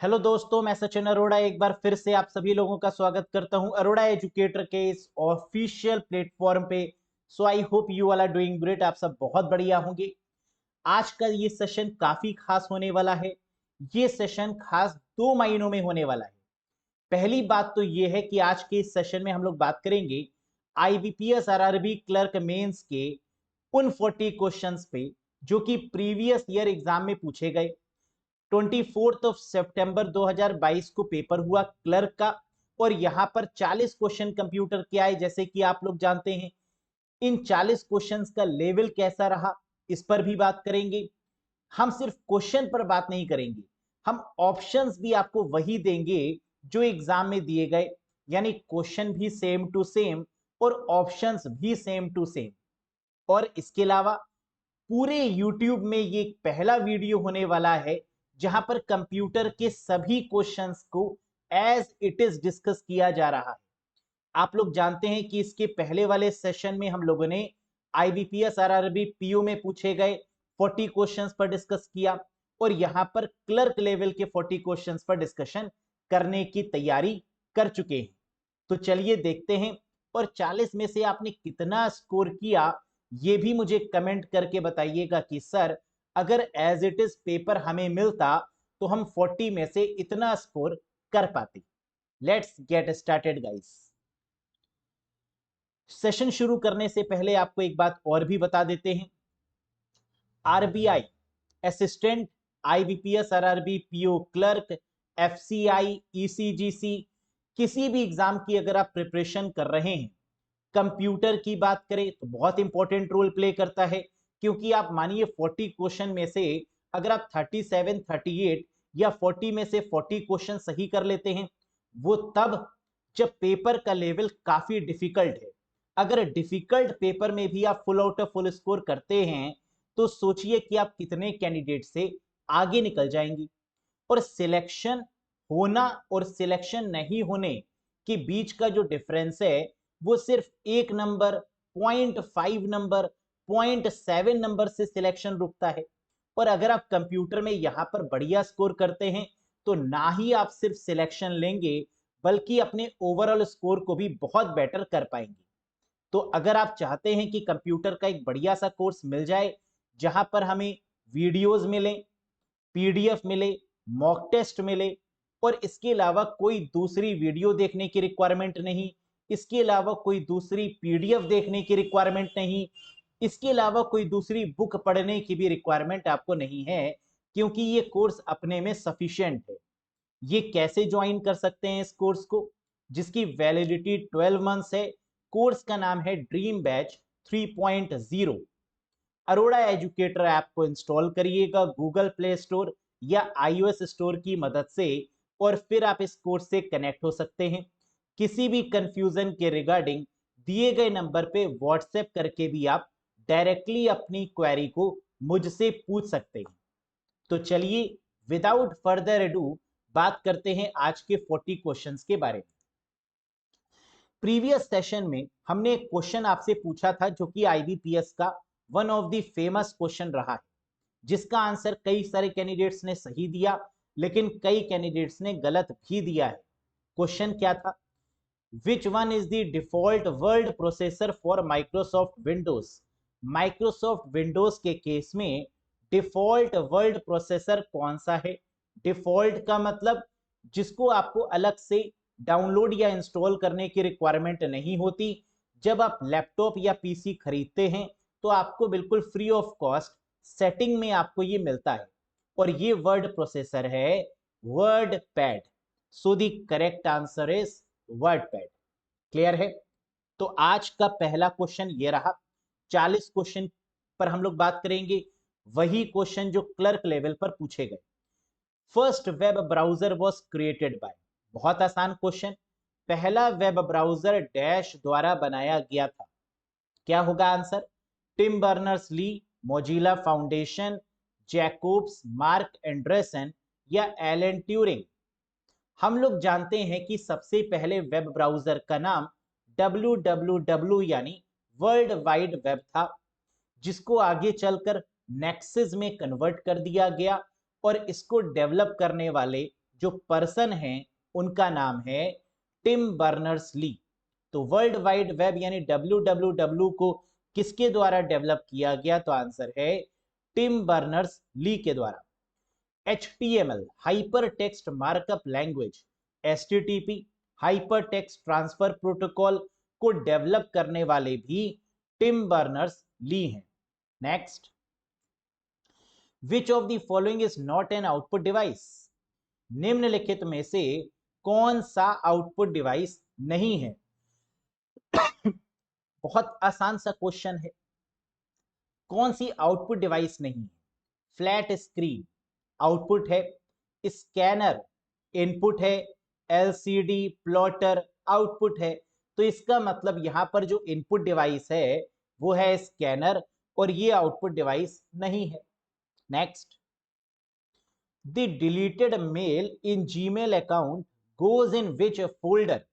Hello दोस्तों, मैं सचिन अरोड़ा एक बार फिर से आप सभी लोगों का स्वागत करता हूं अरोड़ा एजुकेटर के इस ऑफिशियल प्लेटफॉर्म पे। So I hope you all are doing great. आप सब बहुत बढ़िया होंगे। आज का ये सेशन काफी खास होने वाला है। ये सेशन खास 2 महीनों में होने वाला है। पहली बात तो ये है कि आज के इस सेशन में हम लोग बात करेंगे आईबीपीएस आरआरबी क्लर्क मेंस के उन 40 क्वेश्चंस पे जो कि प्रीवियस ईयर एग्जाम में पूछे गए। 24 सितंबर 2022 को पेपर हुआ क्लर्क का, और यहां पर 40 क्वेश्चन कंप्यूटर के आए। जैसे कि आप लोग जानते हैं, इन 40 क्वेश्चंस का लेवल कैसा रहा इस पर भी बात करेंगे। हम सिर्फ क्वेश्चन पर बात नहीं करेंगे, हम ऑप्शंस भी आपको वही देंगे जो एग्जाम में दिए गए, यानी क्वेश्चन भी सेम टू सेम और ऑप्शंस भी सेम टू सेम। और इसके अलावा पूरे YouTube में ये पहला वीडियो होने वाला है जहां पर कंप्यूटर के सभी क्वेश्चंस को एज इट इज डिस्कस किया जा रहा है। आप लोग जानते हैं कि इसके पहले वाले सेशन में हम लोगों ने आईबीपीएस आरआरबी पीओ में पूछे गए 40 क्वेश्चंस पर डिस्कस किया, और यहां पर क्लर्क लेवल के 40 क्वेश्चंस पर डिस्कशन करने की तैयारी कर चुके हैं। तो चलिए देखते हैं, और 40 में से आपने कितना स्कोर किया ये भी मुझे कमेंट करके बताइएगा कि सर, अगर एज इट इज पेपर हमें मिलता तो हम 40 में से इतना स्कोर कर पाते। Let's get started guys. Session शुरू करने से पहले आपको एक बात और भी बता देते हैं। RBI assistant, IBPS RRB PO clerk, FCI, ECGC, किसी भी एग्जाम की अगर आप प्रिपरेशन कर रहे हैं, कंप्यूटर की बात करें तो बहुत इंपॉर्टेंट रोल प्ले करता है। क्योंकि आप मानिए 40 क्वेश्चन में से अगर आप 37, 38 या 40 में से 40 क्वेश्चन सही कर लेते हैं, वो तब जब पेपर का लेवल काफी डिफिकल्ट है। अगर डिफिकल्ट पेपर में भी आप full out of full score करते हैं तो सोचिए कि आप कितने कैंडिडेट से आगे निकल जाएंगे। और सिलेक्शन होना और सिलेक्शन नहीं होने के बीच का जो डिफरेंस है वो सिर्फ 1 नंबर, 0.5 नंबर, 0.7 नंबर से सिलेक्शन रुकता है। और अगर आप कंप्यूटर में यहां पर बढ़िया स्कोर करते हैं तो ना ही आप सिर्फ सिलेक्शन लेंगे बल्कि अपने ओवरऑल स्कोर को भी बहुत बेटर कर पाएंगे। तो अगर आप चाहते हैं कि कंप्यूटर का एक बढ़िया सा कोर्स मिल जाए जहां पर हमें वीडियोस मिले, पीडीएफ मिले, मॉक टेस्ट मिले, और इसके अलावा कोई दूसरी वीडियो देखने की रिक्वायरमेंट नहीं, इसके अलावा कोई दूसरी पीडीएफ देखने की रिक्वायरमेंट नहीं, इसके अलावा कोई दूसरी बुक पढ़ने की भी रिक्वायरमेंट आपको नहीं है, क्योंकि ये कोर्स अपने में सफिशिएंट है। ये कैसे ज्वाइन कर सकते हैं इस कोर्स को, जिसकी वैलिडिटी 12 मंथ्स है। कोर्स का नाम है dream batch 3.0। Arora educator app को इंस्टॉल करिएगा गूगल प्ले स्टोर या आईओएस स्टोर की मदद से, और फिर आप इस कोर्स से कनेक्ट हो सकते हैं। किसी भी कंफ्यूजन के रिगार्डिंग दिए गए नंबर पे व्हाट्सएप करके भी आप डायरेक्टली अपनी क्वेरी को मुझसे पूछ सकते हैं। तो चलिए विदाउट फर्दर एडू बात करते हैं आज के 40 क्वेश्चंस के बारे में। प्रीवियस सेशन में हमने एक क्वेश्चन आपसे पूछा था जो कि आईबीपीएस का one of the famous question रहा है, जिसका आंसर कई सारे कैंडिडेट्स ने सही दिया लेकिन कई कैंडिडेट्स ने गलत भी दिया है। क्वेश्चन क्या था? Which one is the default world processor for Microsoft Windows? Microsoft Windows के केस में डिफॉल्ट वर्ल्ड प्रोसेसर कौन सा है? डिफॉल्ट का मतलब जिसको आपको अलग से डाउनलोड या इंस्टॉल करने की रिक्वायरमेंट नहीं होती। जब आप लैपटॉप या पीसी खरीदते हैं तो आपको बिल्कुल फ्री ऑफ कॉस्ट सेटिंग में आपको ये मिलता है, और ये वर्ड प्रोसेसर है word pad. So the correct answer is word pad. Clear है? तो आज का पहला क्वेश्चन ये रहा। 40 क्वेश्चन पर हम लोग बात करेंगे, वही क्वेश्चन जो क्लर्क लेवल पर पूछे गए। First web browser was created by? बहुत आसान क्वेश्चन। पहला वेब ब्राउजर डैश द्वारा बनाया गया था। क्या होगा answer? Tim Berners Lee, Mozilla Foundation, Jacobs, Mark Andreessen या एलन ट्यूरिंग? हम लोग जानते हैं कि सबसे पहले वेब ब्राउजर का नाम www यानी वर्ल्ड वाइड वेब था, जिसको आगे चलकर नेक्सस में कन्वर्ट कर दिया गया। और इसको डेवलप करने वाले जो पर्सन है उनका नाम है टिम बर्नर्स ली। तो वर्ल्ड वाइड वेब यानी WWW को किसके द्वारा डेवलप किया गया? तो आंसर है टिम बर्नर्स ली के द्वारा। HTML hyper text markup language, HTTP hyper text transfer protocol को डेवलप करने वाले भी टिम बर्नर्स ली हैं। Next, which of the following is not an output device? निम्नलिखित में से कौन सा आउटपुट डिवाइस नहीं है? बहुत आसान सा क्वेश्चन है। कौन सी आउटपुट डिवाइस नहीं है? फ्लैट स्क्रीन आउटपुट है, स्कैनर इनपुट है, LCD प्लॉटर आउटपुट है। तो इसका मतलब यहां पर जो इनपुट डिवाइस है वो है स्कैनर और ये आउटपुट डिवाइस नहीं है। Next, the deleted mail in Gmail account goes in which folder?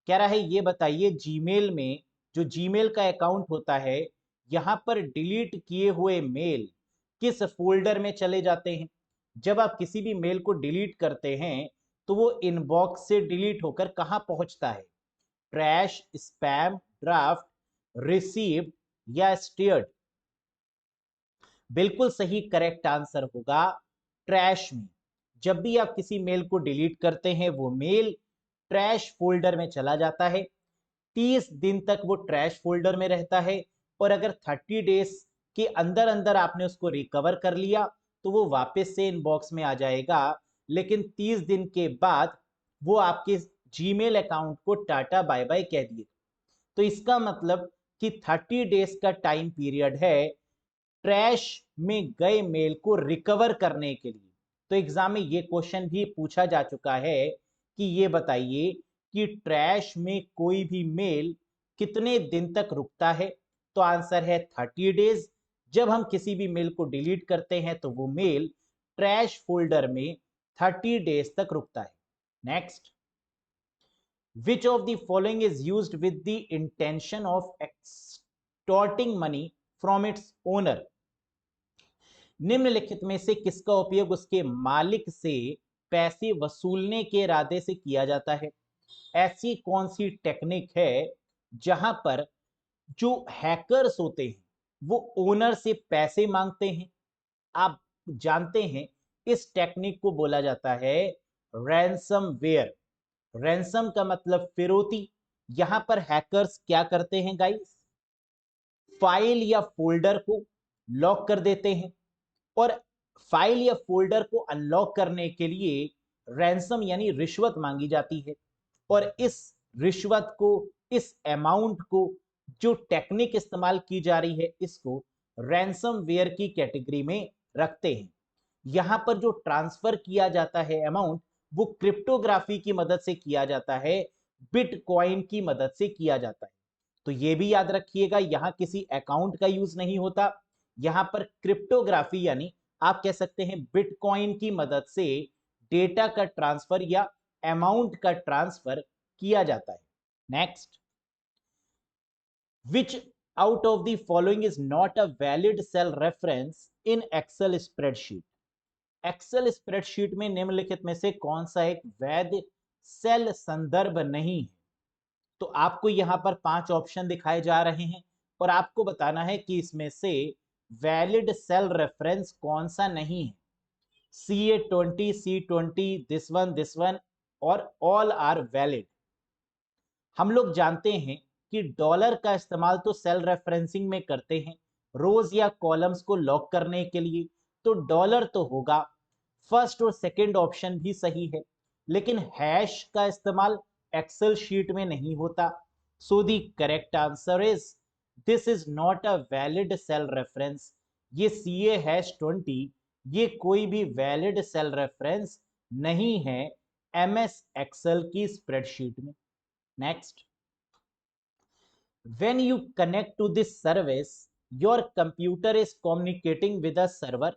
कह रहा है ये बताइए जीमेल में जो जीमेल का अकाउंट होता है यहां पर डिलीट किए हुए मेल किस फोल्डर में चले जाते हैं? जब आप किसी भी मेल को डिलीट करते हैं तो वो इनबॉक्स से डिलीट होकर कहां पहुंचता है? ट्रैश, स्पैम, ड्राफ्ट, रिसीव्ड या स्टीयर्ड? बिल्कुल सही करेक्ट आंसर होगा ट्रैश में। जब भी आप किसी मेल को डिलीट करते हैं वो मेल ट्रैश फोल्डर में चला जाता है। 30 दिन तक वो ट्रैश फोल्डर में रहता है और अगर 30 डेज के अंदर अंदर आपने उसको रिकवर कर लिया तो वो वापस से इनबॉक्स में आ जाएगा। लेकिन 30 दिन के बाद वो आपके जीमेल अकाउंट को टाटा बाय बाय कह दिए। तो इसका मतलब कि 30 डेज का टाइम पीरियड है ट्रैश में गए मेल को रिकवर करने के लिए। तो एग्जाम में ये क्वेश्चन भी पूछा जा चुका है कि ये बताइए कि ट्रैश में कोई भी मेल कितने दिन तक रुकता है? तो आंसर है 30 डेज। जब हम किसी भी मेल को डिलीट करते हैं तो वो मेल ट्रैश फोल्डर में 30 डेज तक रुकता है। Next, which of the following is used with the intention of extorting money from its owner? निम्नलिखित में से किसका उपयोग उसके मालिक से पैसे वसूलने के इरादे से किया जाता है? ऐसी कौन सी टेक्निक है जहां पर जो हैकर्स होते हैं वो ओनर से पैसे मांगते हैं? आप जानते हैं इस टेक्निक को बोला जाता है रैंसमवेयर। रैंसम का मतलब फिरौती। यहां पर हैकर्स क्या करते हैं गाइस? फाइल या फोल्डर को लॉक कर देते हैं और फाइल या फोल्डर को अनलॉक करने के लिए रैंसम यानी रिश्वत मांगी जाती है और इस रिश्वत को, इस अमाउंट को जो टेक्निक इस्तेमाल की जा रही है इसको रैंसमवेयर की कैटेगरी में रखते हैं। यहां पर जो ट्रांसफर किया जाता है अमाउंट वो क्रिप्टोग्राफी की मदद से किया जाता है, बिटकॉइन की मदद से किया जाता है। तो ये भी याद रखिएगा यहां किसी अकाउंट का यूज नहीं होता, यहां पर क्रिप्टोग्राफी यानी आप कह सकते हैं बिटकॉइन की मदद से डेटा का ट्रांसफर या अमाउंट का ट्रांसफर किया जाता है। Next, which out of the following is not a valid cell reference in Excel spreadsheet? Excel spreadsheet में निम्नलिखित में से कौन सा एक वैध सेल संदर्भ नहीं है? तो आपको यहां पर 5 ऑप्शन दिखाए जा रहे हैं और आपको बताना है कि इसमें से वैलिड सेल रेफरेंस कौन सा नहीं है। CA20, C20, दिस वन और ऑल आर वैलिड। हम लोग जानते हैं कि डॉलर का इस्तेमाल तो सेल रेफरेंसिंग में करते हैं रोज या कॉलम्स को लॉक करने के लिए, तो डॉलर तो होगा। फर्स्ट और सेकंड ऑप्शन भी सही है, लेकिन हैश का इस्तेमाल एक्सेल शीट में नहीं होता। So the correct answer is this is not a valid cell reference. ये CA-20 ये कोई भी वैलिड सेल रेफरेंस नहीं है MS एक्सेल की स्प्रेडशीट में। Next, when you connect to this service your computer is communicating with a server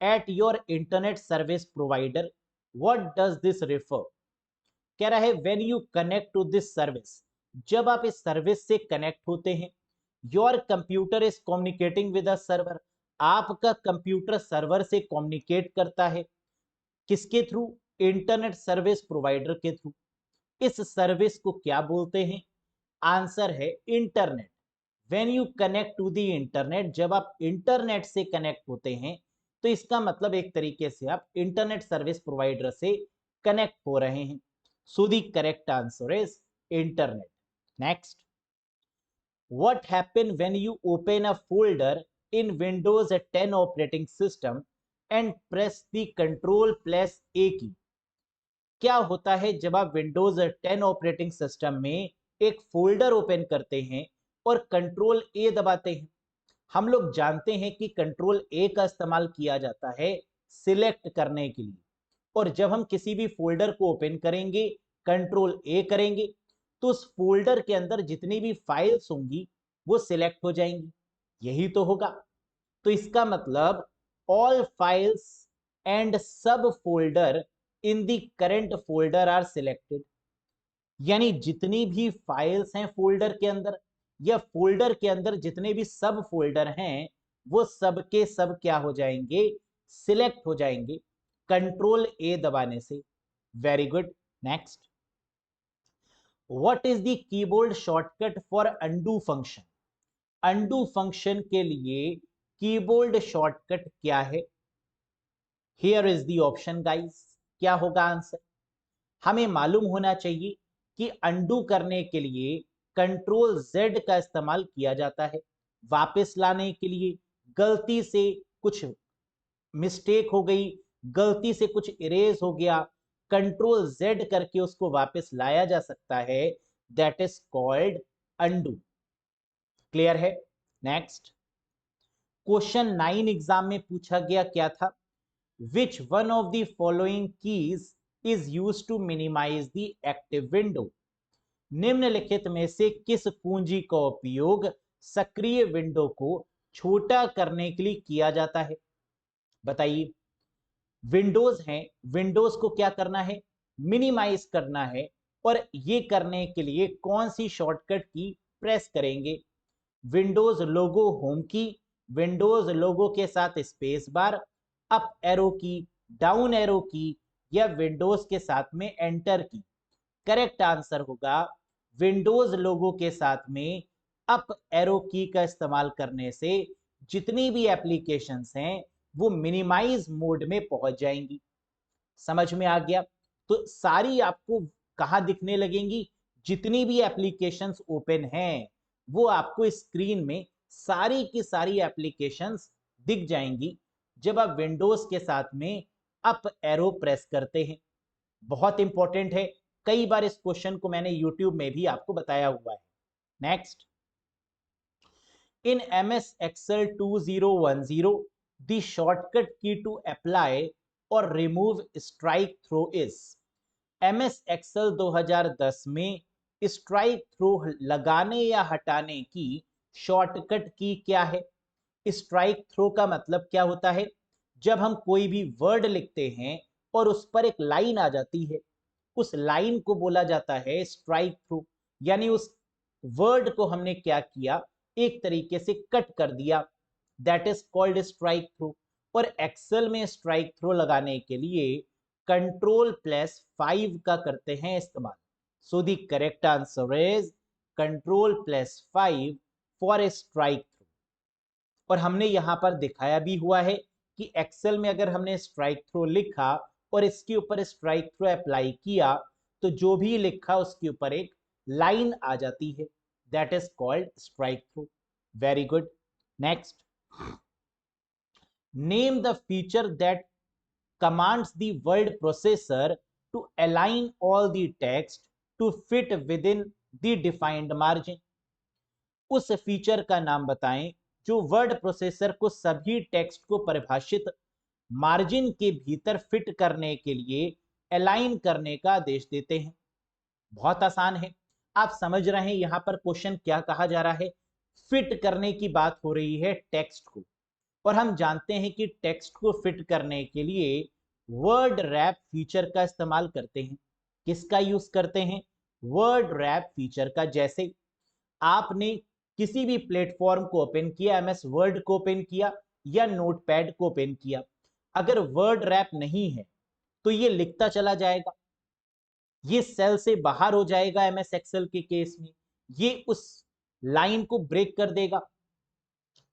at your internet service provider. What does this refer? कह रहा है when you connect to this service, जब आप इस service से connect होते हैं your computer is communicating with a server, आपका कंप्यूटर सर्वर से कम्युनिकेट करता है किसके थ्रू? इंटरनेट सर्विस प्रोवाइडर के थ्रू। इस सर्विस को क्या बोलते हैं? आंसर है internet. When you connect to the internet, जब आप इंटरनेट से कनेक्ट होते हैं तो इसका मतलब एक तरीके से आप इंटरनेट सर्विस प्रोवाइडर से कनेक्ट हो रहे हैं। So the correct answer is internet. Next, what happen when you open a folder in Windows 10 operating system and press the Control plus A की? क्या होता है जब आप विंडोज 10 ऑपरेटिंग सिस्टम में एक फोल्डर ओपन करते हैं और कंट्रोल ए दबाते हैं? हम लोग जानते हैं कि कंट्रोल ए का इस्तेमाल किया जाता है सिलेक्ट करने के लिए, और जब हम किसी भी फोल्डर को ओपन करेंगे, कंट्रोल ए करेंगे, तो उस फोल्डर के अंदर जितनी भी फाइल्स होंगी वो सिलेक्ट हो जाएंगी। यही तो होगा। तो इसका मतलब all files and subfolder in the current folder are selected, यानी जितनी भी फाइल्स हैं फोल्डर के अंदर या फोल्डर के अंदर जितने भी सब फोल्डर हैं वो सब के सब क्या हो जाएंगे? सिलेक्ट हो जाएंगे कंट्रोल ए दबाने से। Very good. Next, what is the keyboard shortcut for undo function? Undo function के लिए कीबोर्ड शॉर्टकट क्या है? Here is the option guys. क्या होगा आंसर? हमें मालूम होना चाहिए कि अंडू करने के लिए कंट्रोल जेड का इस्तेमाल किया जाता है। वापस लाने के लिए गलती से कुछ मिस्टेक हो गई, गलती से कुछ इरेज हो गया, कंट्रोल जेड करके उसको वापस लाया जा सकता है। That is called undo. Clear है? नेक्स्ट, क्वेश्चन 9 एग्जाम में पूछा गया क्या था? Which one of the following keys is used to minimise the active window? निम्नलिखित में से किस कुंजी का उपयोग सक्रिय विंडो को छोटा करने के लिए किया जाता है? बताइए। विंडोज है, विंडोज को क्या करना है? मिनिमाइज करना है, और ये करने के लिए कौन सी शॉर्टकट की प्रेस करेंगे? विंडोज लोगो होम की, विंडोज लोगो के साथ स्पेस बार, अप एरो की, डाउन एरो की, या विंडोज के साथ में एंटर की? करेक्ट आंसर होगा विंडोज लोगो के साथ में अप एरो की का इस्तेमाल करने से जितनी भी एप्लीकेशंस हैं वो मिनिमाइज मोड में पहुंच जाएंगी। समझ में आ गया? तो सारी आपको कहां दिखने लगेंगी? जितनी भी एप्लीकेशंस ओपन हैं वो आपको स्क्रीन में सारी की सारी एप्लीकेशंस दिख जाएंगी जब आप विंडोज के साथ में अप एरो प्रेस करते हैं। बहुत इंपॉर्टेंट है, कई बार इस क्वेश्चन को मैंने यूट्यूब में भी आपको बताया हुआ है। Next, in MS Excel 2010 the shortcut key to apply or remove strike through is? MS Excel 2010 में स्ट्राइक थ्रो लगाने या हटाने की शॉर्टकट की क्या है? स्ट्राइक थ्रो का मतलब क्या होता है? जब हम कोई भी वर्ड लिखते हैं और उस पर एक लाइन आ जाती है, उस लाइन को बोला जाता है स्ट्राइक थ्रू, यानी उस वर्ड को हमने क्या किया? एक तरीके से कट कर दिया। That is called strike through. और एक्सेल में स्ट्राइक थ्रो लगाने के लिए कंट्रोल प्लस 5 का करते हैं इस्तेमाल। सो the correct answer is control plus 5 for strike through. और हमने यहां पर दिखाया भी हुआ है कि एक्सेल में अगर हमने स्ट्राइक थ्रो लिखा और इसके ऊपर स्ट्राइक थ्रो अप्लाई किया तो जो भी लिखा उसके ऊपर एक लाइन आ जाती है। That is called strike through. Very good. Next, name the feature that commands the word processor to align all the text to fit within the defined margin. उस फीचर का नाम बताएं जो वर्ड प्रोसेसर को सभी text को परिभाषित margin के भीतर फिट करने के लिए अलाइन करने का आदेश देते हैं। बहुत आसान है, आप समझ रहे हैं यहां पर क्वेश्चन क्या कहा जा रहा है? फिट करने की बात हो रही है टेक्स्ट को, और हम जानते हैं कि टेक्स्ट को फिट करने के लिए वर्ड रैप फीचर का इस्तेमाल करते हैं। किसका यूज करते हैं? वर्ड रैप फीचर का। जैसे आपने किसी भी प्लेटफॉर्म को ओपन किया, MS वर्ड को ओपन किया या नोटपैड को ओपन किया, अगर वर्ड रैप नहीं है तो ये लिखता चला जाएगा, ये सेल से बाहर हो जाएगा एमएस एक्सेल के केस में, ये उस लाइन को ब्रेक कर देगा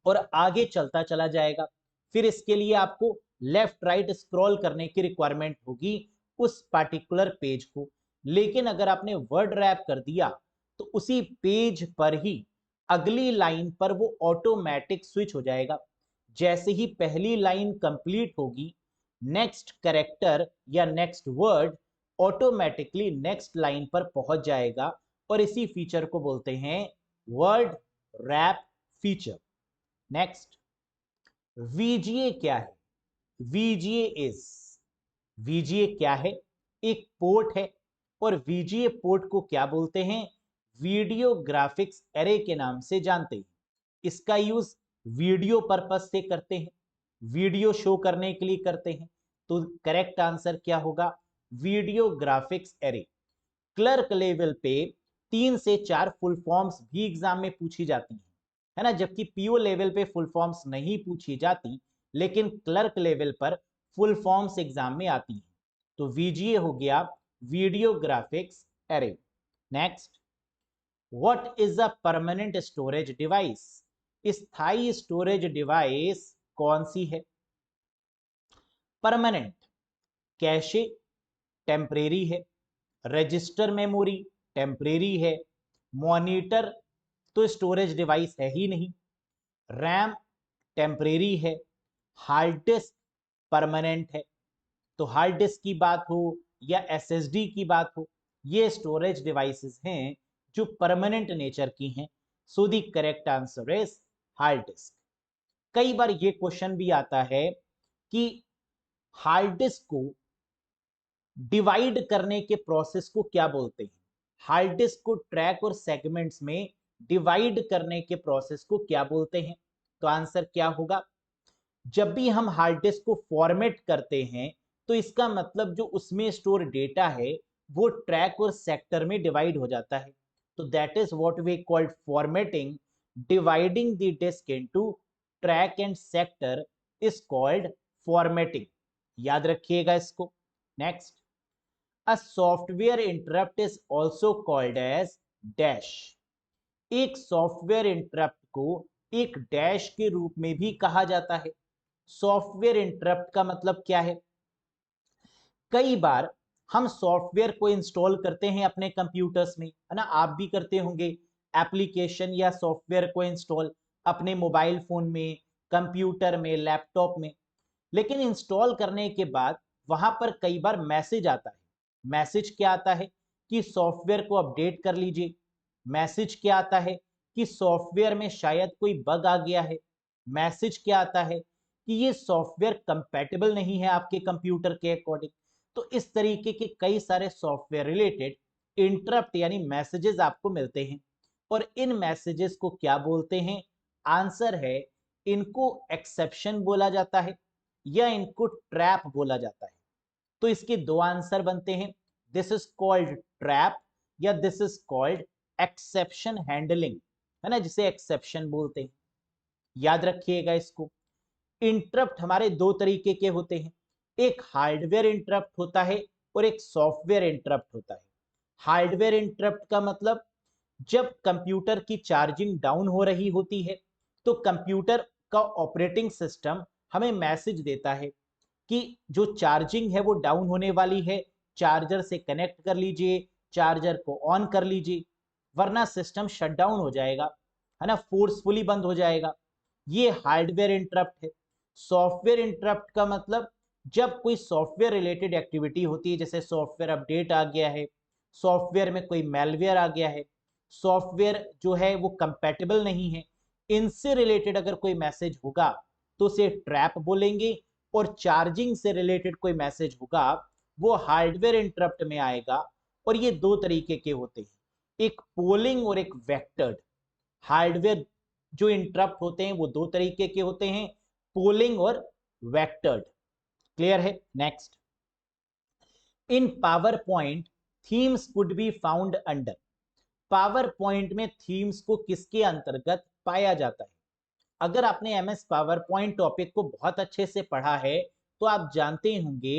और आगे चलता चला जाएगा। फिर इसके लिए आपको लेफ्ट राइट स्क्रॉल करने की रिक्वायरमेंट होगी उस पार्टिकुलर पेज को। लेकिन अगर आपने वर्ड रैप कर दिया तो उसी पेज पर ही अगली लाइन पर वो ऑटोमेटिक स्विच हो जाएगा। जैसे ही पहली लाइन कंप्लीट होगी, नेक्स्ट कैरेक्टर या next word automatically next line पर पहुंच जाएगा और इसी फीचर को बोलते हैं word rap feature. Next, VGA क्या है? VGA क्या है? एक पोर्ट है और VGA पोर्ट को क्या बोलते हैं? वीडियो ग्राफिक्स एरे के नाम से जानते हैं। इसका यूज वीडियो पर्पस से करते हैं, वीडियो शो करने के लिए करते हैं। तो करेक्ट आंसर क्या होगा? Video graphics array. Clerk level पे 3 से 4 फुल फॉर्म्स भी एग्जाम में पूछी जाती हैं, है ना, जबकि पीओ लेवल पे फुल फॉर्म्स नहीं पूछी जाती, लेकिन क्लर्क लेवल पर फुल फॉर्म्स एग्जाम में आती हैं। तो VGA हो गया video graphics array. Next, what is a permanent storage device? स्थायी स्टोरेज डिवाइस कौन सी है? परमानेंट कैशे टेम्परेरी है, रजिस्टर मेमोरी टेम्परेरी है, मॉनिटर तो स्टोरेज डिवाइस है ही नहीं, रैम टेम्परेरी है, हार्ड डिस्क परमानेंट है। तो हार्ड डिस्क की बात हो या SSD की बात हो, ये स्टोरेज डिवाइसेस हैं जो परमानेंट नेचर की हैं। So the correct answer is hard disk. कई बार ये क्वेश्चन भी आता है कि हार्ड डिस्क को डिवाइड करने के प्रोसेस को क्या बोलते हैं? हार्ड डिस्क को ट्रैक और सेगमेंट्स में डिवाइड करने के प्रोसेस को क्या बोलते हैं? तो आंसर क्या होगा? जब भी हम हार्ड डिस्क को फॉर्मेट करते हैं तो इसका मतलब जो उसमें स्टोर डेटा है वो ट्रैक और सेक्टर में डिवाइड हो जाता है। तो that is what we called formatting. Dividing the disk into track and sector is called formatting. याद रखिएगा इसको। Next, a software interrupt is also called as dash. एक सॉफ्टवेयर इंटरप्ट को एक डैश के रूप में भी कहा जाता है। सॉफ्टवेयर इंटरप्ट का मतलब क्या है? कई बार हम सॉफ्टवेयर को इंस्टॉल करते हैं अपने कंप्यूटर्स में, है ना, आप भी करते होंगे एप्लीकेशन या सॉफ्टवेयर को इंस्टॉल अपने मोबाइल फोन में, कंप्यूटर में, लैपटॉप में। लेकिन इंस्टॉल करने के बाद वहां पर कई बार मैसेज आता है। मैसेज क्या आता है? कि सॉफ्टवेयर को अपडेट कर लीजिए। मैसेज क्या आता है? कि सॉफ्टवेयर में शायद कोई बग आ गया है। मैसेज क्या आता है? कि ये सॉफ्टवेयर कंपैटिबल नहीं है आपके कंप्यूटर के अकॉर्डिंग। तो इस तरीके के कई सारे सॉफ्टवेयर रिलेटेड इंटरप्ट यानी मैसेजेस आपको मिलते हैं और इन मैसेजेस को क्या बोलते हैं? आंसर है इनको एक्सेप्शन बोला जाता है या इनको ट्रैप बोला जाता है। तो इसके दो आंसर बनते हैं, दिस इज कॉल्ड ट्रैप या this is called exception handling, है ना, जिसे एक्सेप्शन बोलते हैं। याद रखिएगा इसको। इंटरप्ट हमारे दो तरीके के होते हैं, एक हार्डवेयर इंटरप्ट होता है और एक सॉफ्टवेयर इंटरप्ट होता है। हार्डवेयर इंटरप्ट का मतलब जब कंप्यूटर की चार्जिंग डाउन हो रही होती है तो कंप्यूटर का ऑपरेटिंग सिस्टम हमें मैसेज देता है कि जो चार्जिंग है वो डाउन होने वाली है, चार्जर से कनेक्ट कर लीजिए, चार्जर को ऑन कर लीजिए, वरना सिस्टम शट डाउन हो जाएगा, है ना, फोर्सफुली बंद हो जाएगा। ये हार्डवेयर इंटरप्ट है। सॉफ्टवेयर इंटरप्ट का मतलब जब कोई सॉफ्टवेयर रिलेटेड एक्टिविटी होती है, जैसे सॉफ्टवेयर अपडेट आ गया है, सॉफ्टवेयर में कोई मेलवेयर आ गया है, सॉफ्टवेयर जो है वो कंपैटिबल नहीं है, इनसे रिलेटेड अगर कोई मैसेज होगा तो उसे ट्रैप बोलेंगे। और चार्जिंग से रिलेटेड कोई मैसेज होगा वो हार्डवेयर इंटरप्ट में आएगा। और ये दो तरीके के होते हैं, एक पोलिंग और एक वेक्टर्ड। हार्डवेयर जो इंटरप्ट होते हैं वो दो तरीके के होते हैं, पोलिंग और वेक्टर्ड। क्लियर है? Next, in power point themes could be found under. Power point में थीम्स को किसके अंतर्गत पाया जाता है? अगर आपने MS पावर पॉइंट टॉपिक को बहुत अच्छे से पढ़ा है तो आप जानते होंगे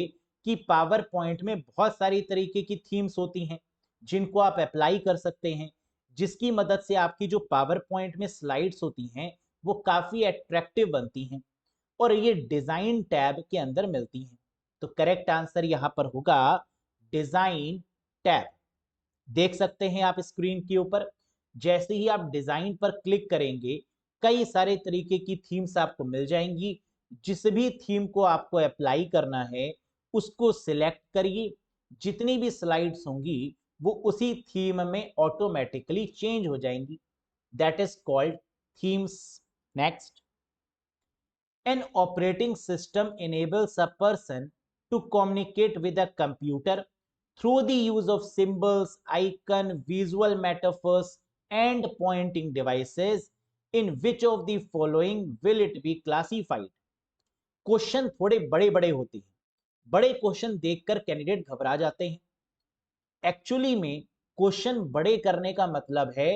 कि पावर पॉइंट में बहुत सारी तरीके की थीम्स होती हैं जिनको आप अप्लाई कर सकते हैं, जिसकी मदद से आपकी जो पावर पॉइंट में स्लाइड्स होती हैं वो काफ़ी अट्रैक्टिव बनती हैं और ये डिज़ाइन टैब के अंदर मिलती हैं। तो करेक्ट आंसर यहाँ पर होगा डिज़ाइन टैब। देख सकते हैं आप स्क्रीन के ऊपर, जैसे ही आप डिज़ाइन पर क्लिक करेंगे कई सारे तरीके की थीम्स आपको मिल जाएंगी। जिस भी थीम को आपको अप्लाई करना है उसको सिलेक्ट करिए, जितनी भी स्लाइड्स होंगी वो उसी थीम में ऑटोमेटिकली चेंज हो जाएंगी। That is called themes. Next, an operating system enables a person to communicate with a computer through the use of symbols, icon, visual metaphors and pointing devices. In which of the following will it be classified? Question थोड़े बड़े बड़े होते हैं, बड़े question देखकर candidate घबरा जाते हैं। एक्चुअली में क्वेश्चन बड़े करने का मतलब है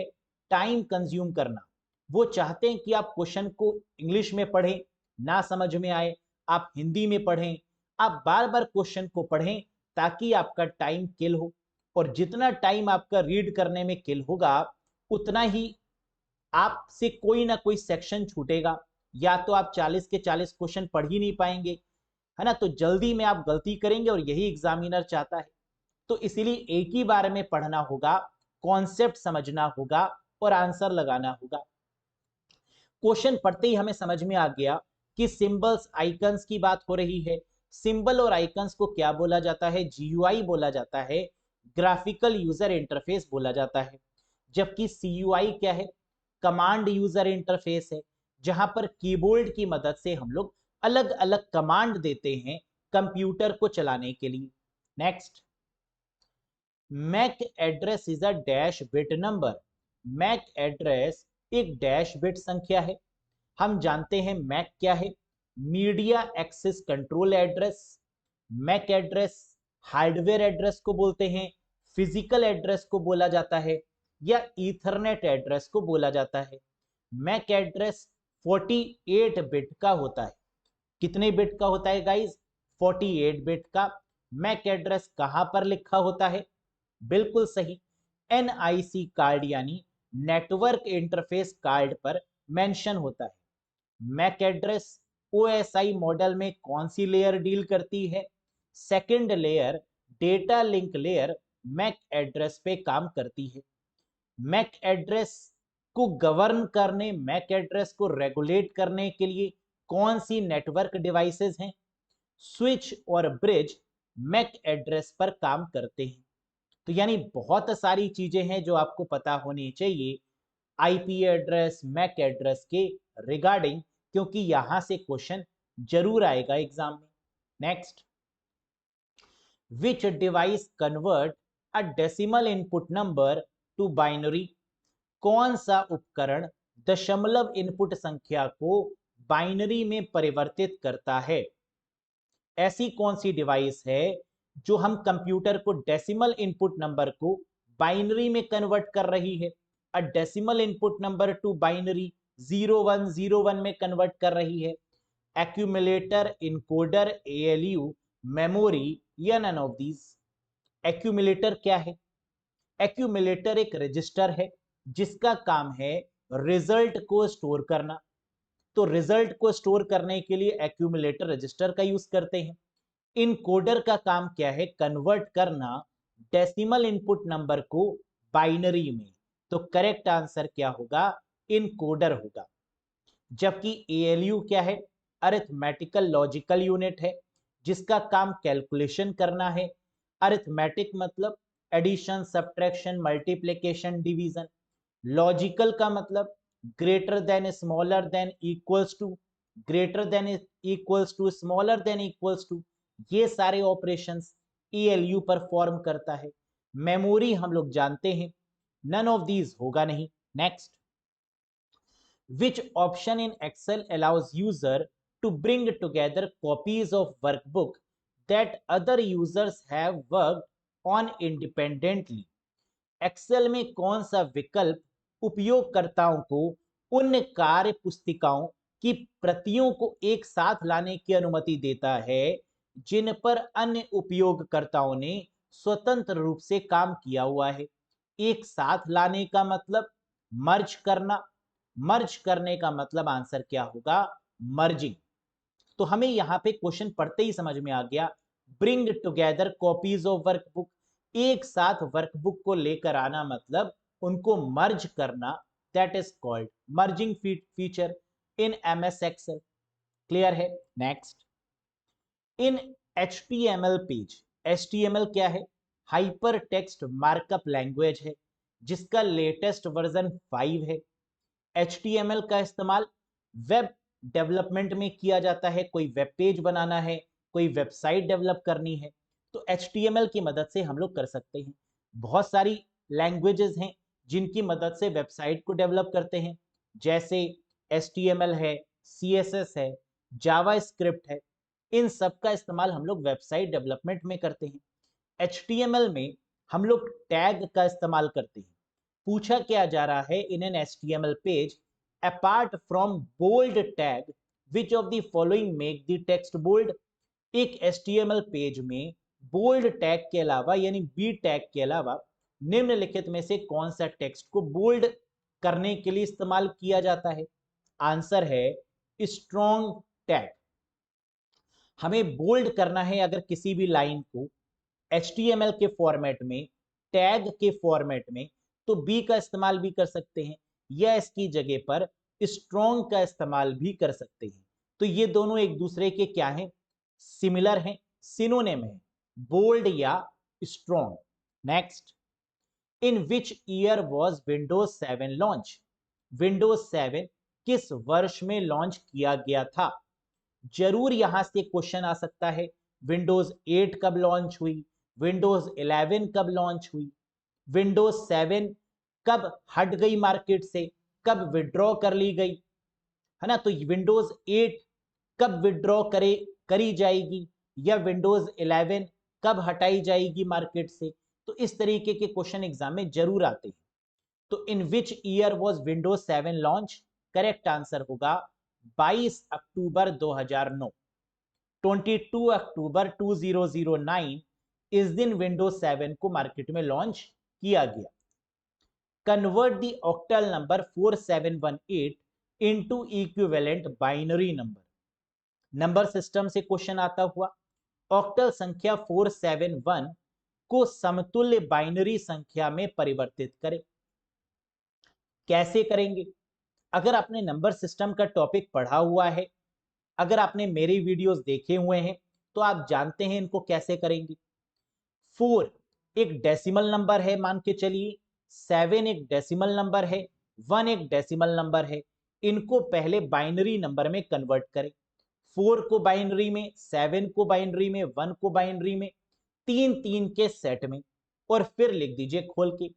टाइम कंज्यूम करना। वो चाहते हैं कि आप क्वेश्चन को इंग्लिश में पढ़ें, ना समझ में आए आप हिंदी में पढ़ें, आप बार बार क्वेश्चन को पढ़ें ताकि आपका टाइम किल हो। और जितना टाइम आपका रीड करने में किल होगा उतना ही आपसे कोई ना कोई सेक्शन छूटेगा, या तो आप 40 के 40 क्वेश्चन पढ़ ही नहीं पाएंगे, है ना। तो जल्दी में आप गलती करेंगे और यही एग्जामिनर चाहता है। तो इसीलिए एक ही बार में पढ़ना होगा, कॉन्सेप्ट समझना होगा और आंसर लगाना होगा। क्वेश्चन पढ़ते ही हमें समझ में आ गया कि सिंबल्स आइकन्स की बात हो रही है। सिंबल और आइकन्स को क्या बोला जाता है? जीयूआई बोला जाता है, ग्राफिकल यूजर इंटरफेस बोला जाता है। जबकि सीयूआई क्या है? कमांड यूजर इंटरफेस है, जहां पर कीबोर्ड की मदद से हम लोग अलग अलग कमांड देते हैं कंप्यूटर को चलाने के लिए। Next, MAC address is a dash bit number. MAC address एक डैश बिट संख्या है। हम जानते हैं मैक क्या है? Media access control address. MAC address hardware address को बोलते हैं, फिजिकल एड्रेस को बोला जाता है, या ईथरनेट एड्रेस को बोला जाता है। मैक एड्रेस 48 बिट का होता है। कितने बिट का होता है गाइज? 48 बिट का। मैक एड्रेस कहां पर लिखा होता है? बिल्कुल सही, एनआईसी कार्ड यानी नेटवर्क इंटरफेस कार्ड पर मेंशन होता है। मैक एड्रेस ओएसआई मॉडल में कौन सी लेयर डील करती है? Second layer, data link layer MAC address पे काम करती है। मैक एड्रेस को गवर्न करने, मैक एड्रेस को रेगुलेट करने के लिए कौन सी नेटवर्क डिवाइसेस हैं? स्विच और ब्रिज मैक एड्रेस पर काम करते हैं। तो यानी बहुत सारी चीजें हैं जो आपको पता होनी चाहिए आईपी एड्रेस, मैक एड्रेस के रिगार्डिंग, क्योंकि यहां से क्वेश्चन जरूर आएगा एग्जाम में। Next, which device convert a decimal input number two binary. कौन सा उपकरण दशमलव इनपुट संख्या को बाइनरी में परिवर्तित करता है? ऐसी कौन सी डिवाइस है जो हम कंप्यूटर को डेसिमल इनपुट नंबर को बाइनरी में कन्वर्ट कर रही है? A decimal input number two binary 0101 में कन्वर्ट कर रही है। एक्यूमुलेटर, इनकोडर, एएलयू, मेमोरी, या नन ऑफ दीज। एक्यूमुलेटर क्या है? एक्यूमुलेटर एक रजिस्टर है जिसका काम है रिजल्ट को स्टोर करना। तो रिजल्ट को स्टोर करने के लिए एक्यूमुलेटर रजिस्टर का यूज करते हैं। इनकोडर का काम क्या है? कन्वर्ट करना डेसिमल इनपुट नंबर को बाइनरी में। तो करेक्ट आंसर क्या होगा? इनकोडर होगा। जबकि एएलयू क्या है? अरिथमेटिकल लॉजिकल यूनिट है जिसका काम कैलकुलेशन करना है। अरिथमेटिक मतलब addition, subtraction, multiplication, division. Logical का मतलब greater than, smaller than, equals to, greater than equals to, smaller than equals to. ये सारे ऑपरेशंस एएलयू परफॉर्म करता है। मेमोरी हम लोग जानते हैं, नन ऑफ दीज होगा नहीं। Next, which option in Excel allows user to bring together copies of workbook that other users have worked on independently? Excel में कौन सा विकल्प उपयोगकर्ताओं को उन कार्य पुस्तिकाओं की प्रतियों को एक साथ लाने की अनुमति देता है जिन पर अन्य उपयोगकर्ताओं ने स्वतंत्र रूप से काम किया हुआ है। एक साथ लाने का मतलब मर्ज करना, मर्ज करने का मतलब आंसर क्या होगा, मर्जिंग। तो हमें यहां पे क्वेश्चन पढ़ते ही समझ में आ गया, bring together copies of workbook, एक साथ वर्कबुक को लेकर आना मतलब उनको मर्ज करना, that is called merging feature in MS Excel. Clear है। Next, in HTML page, HTML क्या है, हाइपर टेक्स्ट मार्कअप लैंग्वेज है, जिसका लेटेस्ट वर्जन 5 है। HTML का इस्तेमाल वेब डेवलपमेंट में किया जाता है। कोई वेब पेज बनाना है, कोई वेबसाइट डेवलप करनी है, तो HTML की मदद से हम लोग कर सकते हैं। बहुत सारी लैंग्वेजेस हैं जिनकी मदद से वेबसाइट को डेवलप करते हैं, जैसे HTML है, CSS है, जावा स्क्रिप्ट है। इन सब का इस्तेमाल हम लोग वेबसाइट डेवलपमेंट में करते हैं। HTML में हम लोग टैग का इस्तेमाल करते हैं। पूछा क्या जा रहा है, in an HTML page apart from bold tag which of the following make the text bold. एक HTML पेज में बोल्ड टैग के अलावा यानी बी टैग के अलावा निम्नलिखित में से कौन सा टेक्स्ट को बोल्ड करने के लिए इस्तेमाल किया जाता है। आंसर है स्ट्रॉन्ग टैग। हमें बोल्ड करना है अगर किसी भी लाइन को HTML के फॉर्मेट में, टैग के फॉर्मेट में, तो बी का इस्तेमाल भी कर सकते हैं या इसकी जगह पर स्ट्रॉन्ग का इस्तेमाल भी कर सकते हैं। तो ये दोनों एक दूसरे के क्या हैं, सिमिलर हैं, सिनोनिम है, बोल्ड या strong. Next, in which year was Windows 7 launch. Windows 7 किस वर्ष में लॉन्च किया गया था। जरूर यहां से क्वेश्चन आ सकता है, विंडोज 8 कब लॉन्च हुई, विंडोज 11 कब लॉन्च हुई, विंडोज 7 कब हट गई मार्केट से, कब विड्रॉ कर ली गई, है ना। तो विंडोज 8 कब विड्रॉ करी जाएगी, या विंडोज 11 कब हटाई जाएगी मार्केट से। तो इस तरीके के क्वेश्चन एग्जाम में जरूर आते हैं। तो in which year was Windows 7 launch, correct answer होगा 22 अक्टूबर 2009। 22 अक्टूबर 2009 इस दिन विंडोज 7 को मार्केट में लॉन्च किया गया। Convert the octal number 4718 into equivalent binary number. Number system से क्वेश्चन आता हुआ ऑक्टल संख्या 471 को समतुल्य बाइनरी संख्या में परिवर्तित करें। कैसे करेंगे, अगर आपने नंबर सिस्टम का टॉपिक पढ़ा हुआ है, अगर आपने मेरी वीडियोस देखे हुए हैं, तो आप जानते हैं इनको कैसे करेंगे। 4 एक डेसिमल नंबर है मान के चलिए, 7 एक डेसिमल नंबर है, 1 एक डेसिमल नंबर है। इनको पहले बाइनरी नंबर में कन्वर्ट करें। 4 को बाइनरी में, 7 को बाइनरी में, 1 को बाइनरी में, 3 के सेट में, और फिर लिख दीजिए खोल के।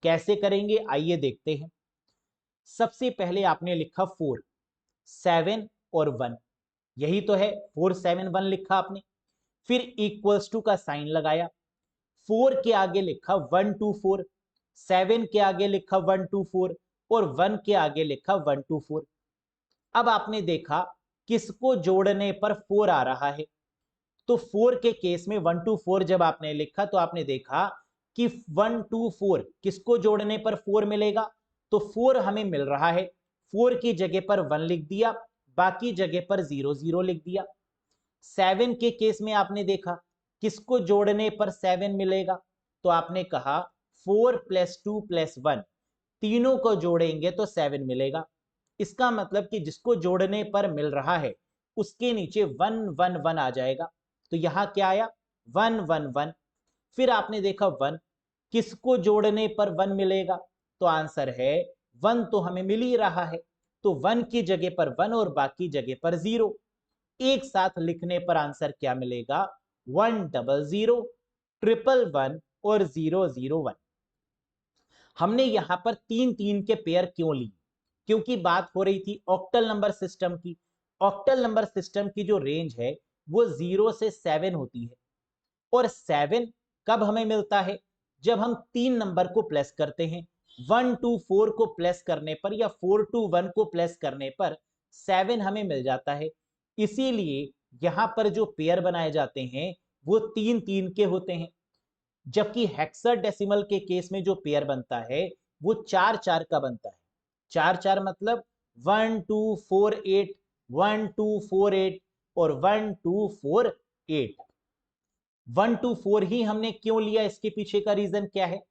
कैसे करेंगे आइए देखते हैं। सबसे पहले आपने लिखा 4, 7 और 1, यही तो है 471 लिखा आपने। फिर इक्वल्स टू का साइन लगाया, 4 के आगे लिखा 124, 7 के आगे लिखा 124 और 1 के आगे लिखा 124। अब आपने देखा किसको जोड़ने पर 4 आ रहा है, तो 4 के केस में 124 जब आपने लिखा तो आपने देखा कि 124 किसको जोड़ने पर 4 मिलेगा, तो 4 हमें मिल रहा है। 4 की जगह पर 1 लिख दिया, बाकी जगह पर 00 लिख दिया। 7 के केस में आपने देखा किसको जोड़ने पर 7 मिलेगा, तो आपने कहा 4 + 2 + 1 तीनों को जोड़ेंगे तो 7 मिलेगा। इसका मतलब कि जिसको जोड़ने पर मिल रहा है उसके नीचे 1 1 1 आ जाएगा। तो यहां क्या आया 1 1 1। फिर आपने देखा 1 किसको जोड़ने पर 1 मिलेगा, तो आंसर है 1 तो हमें मिल ही रहा है, तो 1 की जगह पर 1 और बाकी जगह पर 0। एक साथ लिखने पर आंसर क्या मिलेगा 100 111 और 001। हमने यहां पर 3 के पेयर क्यों ली, क्योंकि बात हो रही थी ऑक्टल नंबर सिस्टम की। ऑक्टल नंबर सिस्टम की जो रेंज है वो 0 से 7 होती है, और 7 कब हमें मिलता है, जब हम 3 नंबर को प्लस करते हैं। 1 to 4 को प्लस करने पर या 4 to 1 को प्लस करने पर 7 हमें मिल जाता है। इसीलिए यहां पर जो पेयर बनाए जाते हैं वो 3-3 के होते हैं, जबकि हेक्साडेसिमल के केस में जो पेयर बनता है वो 4-4 का बनता है। 4-4 मतलब 1 2 4 8, 1 2 4 8 और 1 2 4 8। 1 2 4 ही हमने क्यों लिया, इसके पीछे का रीजन क्या है?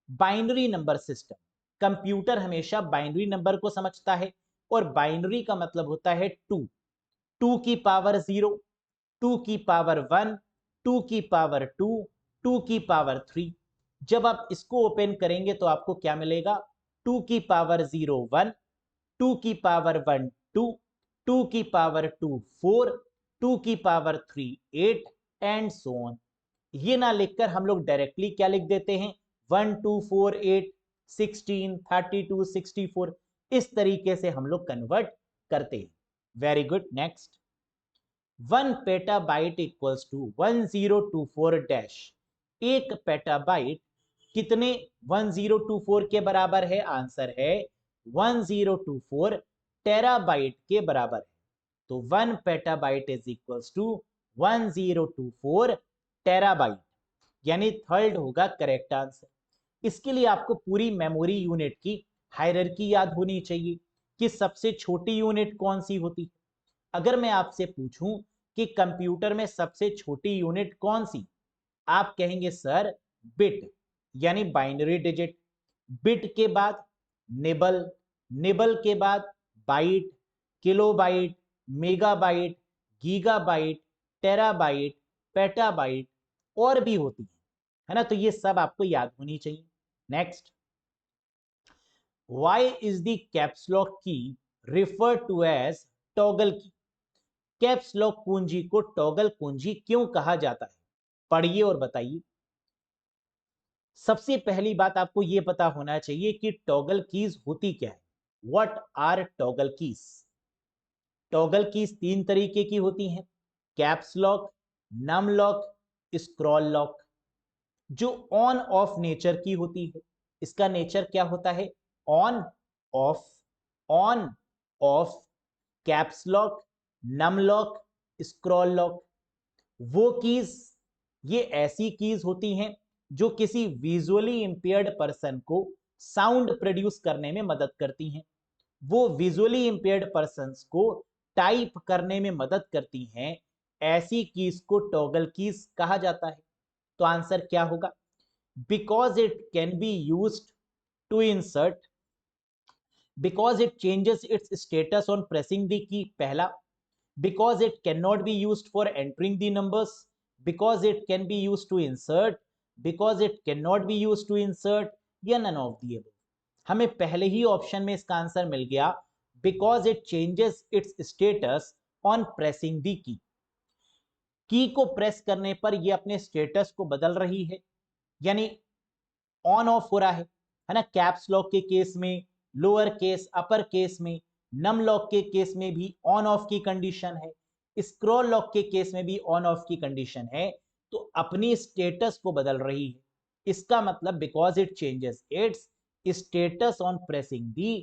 बाइनरी नंबर सिस्टम, कंप्यूटर हमेशा बाइनरी नंबर को समझता है, और बाइनरी का मतलब होता है 2, 2 की पावर 0, 2 की पावर 1, 2 की पावर 2, 2 की पावर 3। जब आप इसको ओपन करेंगे तो आपको क्या मिलेगा? 2 की पावर 0 1, 2 की पावर 1 2, 2 की पावर 2 4, 2 की पावर 3 8 एंड सो ऑन। ये ना लिखकर हम लोग डायरेक्टली क्या लिख देते हैं? 1 2 4 8 16 32 64। इस तरीके से हम लोग कन्वर्ट करते हैं। Very good, next. 1 petabyte equals to 1024 dash. एक पेटाबाइट कितने 1024 के बराबर है? आंसर है 1024 टेराबाइट के बराबर है। तो 1 petabyte is equals to 1024 terabyte, यानी थर्ड होगा करेक्ट आंसर। इसके लिए आपको पूरी मेमोरी यूनिट की हायरार्की याद होनी चाहिए कि सबसे छोटी यूनिट कौन सी होती है। अगर मैं आपसे पूछूं कि कंप्यूटर में सबसे छोटी यूनिट कौन सी, आप कहेंगे सर बिट, यानी बाइनरी डिजिट। बिट के बाद निबल, निबल के बाद byte, kilobyte, megabyte, gigabyte, terabyte, petabyte और भी होती है ना? तो ये सब आपको याद होनी चाहिए। Next, why is the caps lock key refer to as toggle key? Caps lock कुंजी को टॉगल कुंजी क्यों कहा जाता है? पढ़िए और बताइए। सबसे पहली बात आपको यह पता होना चाहिए कि टॉगल कीज होती क्या है। What are toggle keys? Toggle keys 3 तरीके की होती हैं, caps lock, num lock, scroll lock. जो ऑन ऑफ नेचर की होती है, इसका नेचर क्या होता है? On off, on off. Caps lock, num lock, scroll lock. वो कीज, ये ऐसी कीज होती हैं जो किसी विजुअली इंपेयर्ड पर्सन को साउंड प्रोड्यूस करने में मदद करती हैं। वो विजुअली इंपेयर्ड पर्संस को टाइप करने में मदद करती हैं। ऐसी कीज को टॉगल कीज कहा जाता है। तो आंसर क्या होगा? Because it can be used to insert, because it changes its status on pressing the key, पहला। because it cannot be used for entering the numbers, because it can be used to insert, because it cannot be used to insert, या none of the above। हमें पहले ही option में इसका answer मिल गया, because it changes its status on pressing the key। की को press करने पर ये अपने स्टेटस को बदल रही है, यानी ऑन ऑफ हो रहा है ना? कैप्स लॉक के केस में, लोअर केस, अपर केस में, नम लॉक के केस में भी ऑन ऑफ की कंडीशन है, स्क्रॉल लॉक के केस में भी ऑन ऑफ की कंडीशन है। तो अपनी स्टेटस को बदल रही है। इसका मतलब because it changes its status on pressing the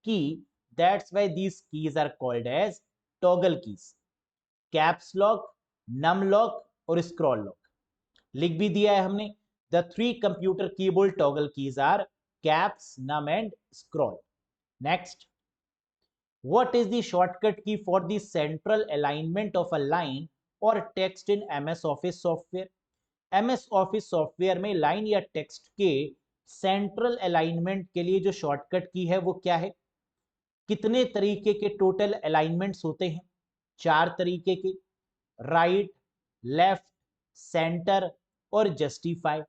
key, that's why these keys are called as toggle keys. Caps lock, num lock और स्क्रॉल लॉक लिख भी दिया है हमने। The three computer keyboard toggle keys are caps, num and scroll. Next, what is the shortcut key for the central alignment of a line or text in MS Office software? MS Office software में line या text के central alignment के लिए जो shortcut की है वो क्या है? कितने तरीके के टोटल अलाइनमेंट्स होते हैं? 4 तरीके के, राइट, लेफ्ट, सेंटर और जस्टिफाई।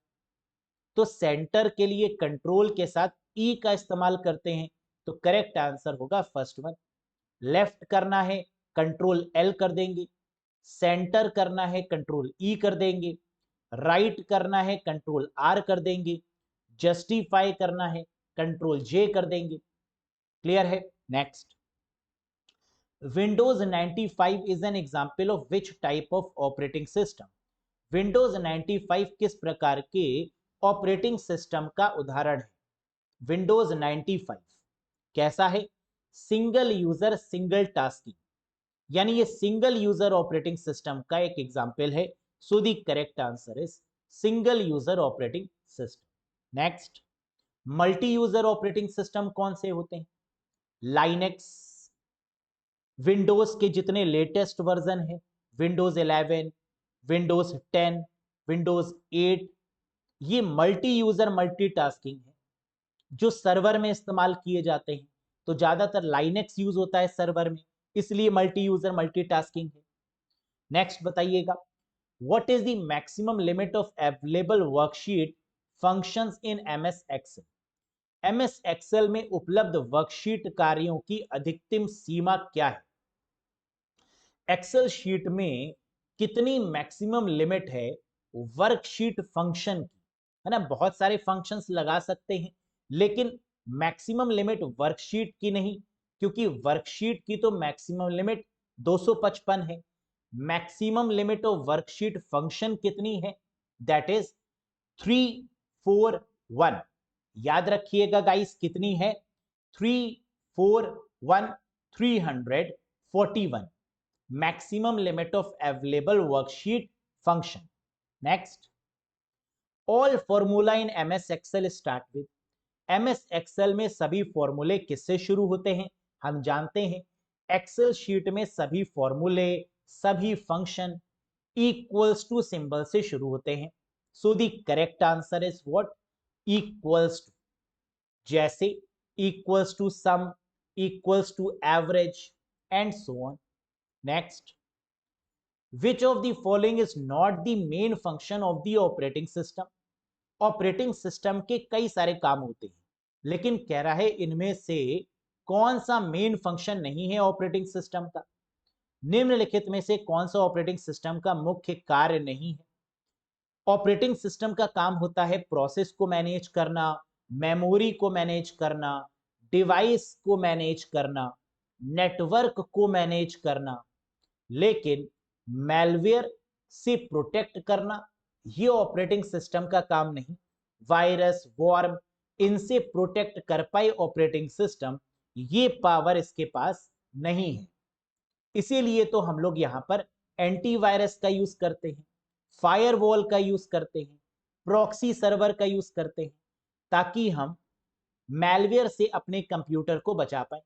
तो सेंटर के लिए कंट्रोल के साथ ई का इस्तेमाल करते हैं, तो करेक्ट आंसर होगा फर्स्ट वन। लेफ्ट करना है कंट्रोल एल कर देंगे, सेंटर करना है कंट्रोल ई कर देंगे, राइट करना है कंट्रोल आर कर देंगे, जस्टिफाई करना है कंट्रोल जे कर देंगे। क्लियर है? Next, Windows 95 is an example of which type of operating system? Windows 95 किस प्रकार के ऑपरेटिंग सिस्टम का उदाहरण है? विंडोज 95 कैसा है? सिंगल यूजर सिंगल टास्किंग, यानी ये सिंगल यूजर ऑपरेटिंग सिस्टम का एक एग्जाम्पल है। सो the correct answer is single user operating system. Next, multi user operating system कौन से होते हैं? लाइनेक्स, विंडोज के जितने लेटेस्ट वर्जन है, विंडोज 11, विंडोज 10, विंडोज 8, ये मल्टी यूजर मल्टीटास्किंग है जो सर्वर में इस्तेमाल किए जाते हैं। तो ज्यादातर लाइनेक्स यूज होता है सर्वर में, इसलिए मल्टी यूजर मल्टीटास्किंग है। नेक्स्ट बताइएगा, what is the maximum limit of available worksheet functions in MS Excel? MS Excel में उपलब्ध वर्कशीट कार्यों की अधिकतम सीमा क्या है? एक्सेल शीट में कितनी मैक्सिमम लिमिट है वर्कशीट फंक्शन की? है ना, बहुत सारे फंक्शंस लगा सकते हैं, लेकिन मैक्सिमम लिमिट वर्कशीट की नहीं, क्योंकि वर्कशीट की तो मैक्सिमम लिमिट 255 है। Maximum limit of worksheet function कितनी है? That is 341। याद रखिएगा गाइस, कितनी है? 341, 341 maximum limit of available worksheet function. Next, all formula in MS Excel start with. MS Excel में सभी फॉर्मूले किससे शुरू होते हैं? हम जानते हैं एक्सेल शीट में सभी फॉर्मूले, सभी फंक्शन इक्वल्स टू सिंबल से शुरू होते हैं। So the correct answer is what? Equals to. जैसे equals to sum, equals to average and so on. Next, which of the following is not the main function of the operating system? Operating system के कई सारे काम होते हैं, लेकिन कह रहा है इनमें से कौन सा मेन फंक्शन नहीं है ऑपरेटिंग सिस्टम का? निम्नलिखित में से कौन सा ऑपरेटिंग सिस्टम का मुख्य कार्य नहीं है? ऑपरेटिंग सिस्टम का काम होता है प्रोसेस को मैनेज करना, मेमोरी को मैनेज करना, डिवाइस को मैनेज करना, नेटवर्क को मैनेज करना, लेकिन मैलवेयर से प्रोटेक्ट करना ये ऑपरेटिंग सिस्टम का काम नहीं। वायरस, वॉर्म, इनसे प्रोटेक्ट कर पाए ऑपरेटिंग सिस्टम, ये पावर इसके पास नहीं है। इसीलिए तो हम लोग यहां पर एंटीवायरस का यूज करते हैं, फायरवॉल का यूज करते हैं, प्रॉक्सी सर्वर का यूज करते हैं, ताकि हम मैलवेयर से अपने कंप्यूटर को बचा पाए,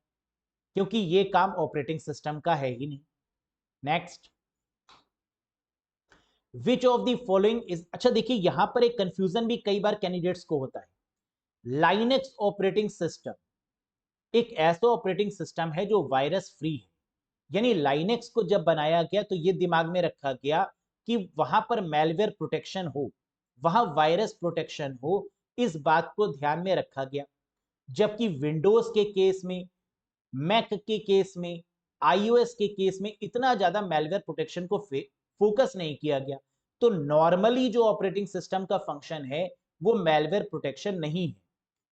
क्योंकि ये काम ऑपरेटिंग सिस्टम का है ही नहीं। Next, which of the following is, अच्छा देखिए यहां पर एक कंफ्यूजन भी कई बार कैंडिडेट्स को होता है। लाइनेक्स ऑपरेटिंग सिस्टम एक ऐसा ऑपरेटिंग सिस्टम है जो वायरस फ्री है, यानी लाइनेक्स को जब बनाया गया तो यह दिमाग में रखा गया कि वहां पर मैलवेयर प्रोटेक्शन हो, वहां वायरस प्रोटेक्शन हो, इस बात को ध्यान में रखा गया। जबकि विंडोज के केस में, मैक के केस में, आईओएस के केस में इतना ज्यादा मैलवेयर प्रोटेक्शन को फोकस नहीं किया गया। तो नॉर्मली जो ऑपरेटिंग सिस्टम का फंक्शन है वो मैलवेयर प्रोटेक्शन नहीं है,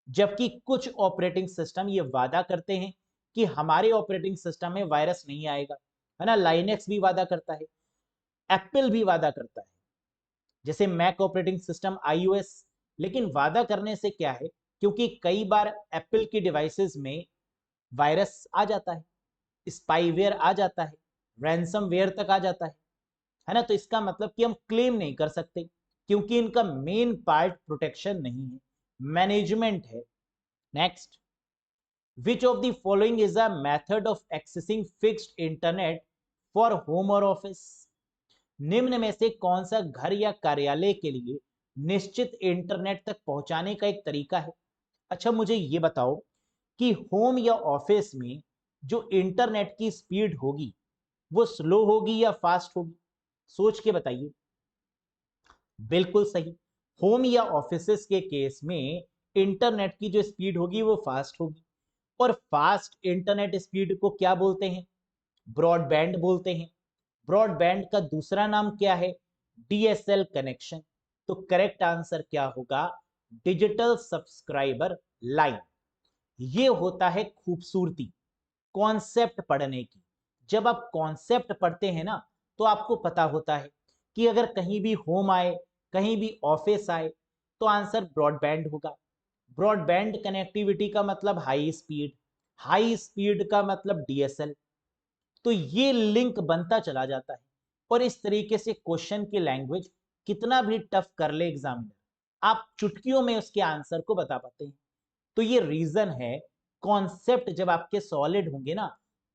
जबकि कुछ ऑपरेटिंग सिस्टम ये वादा करते हैं कि हमारे ऑपरेटिंग सिस्टम में वायरस नहीं आएगा, है ना। लाइनेक्स भी वादा करता है, एप्पल भी वादा करता है, जैसे मैक ऑपरेटिंग सिस्टम, आईओएस। लेकिन वादा करने से क्या है, क्योंकि कई बार एप्पल की डिवाइसेस में वायरस आ जाता है, स्पाईवेयर आ जाता है, रैंसमवेयर तक आ जाता है ना। तो इसका मतलब कि हम क्लेम नहीं कर सकते, क्योंकि इनका मेन पार्ट प्रोटेक्शन नहीं है, मैनेजमेंट है। Next, which of the following is a method of accessing fixed internet for home और ऑफिस? निम्न में से कौन सा घर या कार्यालय के लिए निश्चित इंटरनेट तक पहुंचाने का एक तरीका है? अच्छा मुझे ये बताओ कि होम या ऑफिस में जो इंटरनेट की स्पीड होगी वो स्लो होगी या फास्ट होगी? सोच के बताइए। बिल्कुल सही, होम या ऑफिसेस के केस में इंटरनेट की जो स्पीड होगी वो फास्ट होगी। और फास्ट इंटरनेट स्पीड को क्या बोलते हैं? ब्रॉडबैंड बोलते हैं। ब्रॉडबैंड का दूसरा नाम क्या है? DSL connection. तो करेक्ट आंसर क्या होगा? Digital subscriber line. ये होता है खूबसूरती कॉन्सेप्ट पढ़ने की। जब आप कॉन्सेप्ट पढ़ते हैं ना तो आपको पता होता है कि अगर कहीं भी होम आए, कहीं भी ऑफिस आए, तो आंसर ब्रॉडबैंड होगा। ब्रॉडबैंड कनेक्टिविटी का मतलब हाई स्पीड, हाई स्पीड का मतलब डीएसएल। तो ये लिंक बनता चला जाता है। और इस तरीके से क्वेश्चन की लैंग्वेज कितना भी टफ कर ले एग्जामिनर, आप चुटकियों में उसके आंसर को बता पाते हैं। तो ये रीजन है, कॉन्सेप्ट जब आपके सॉलिड होंगे ना,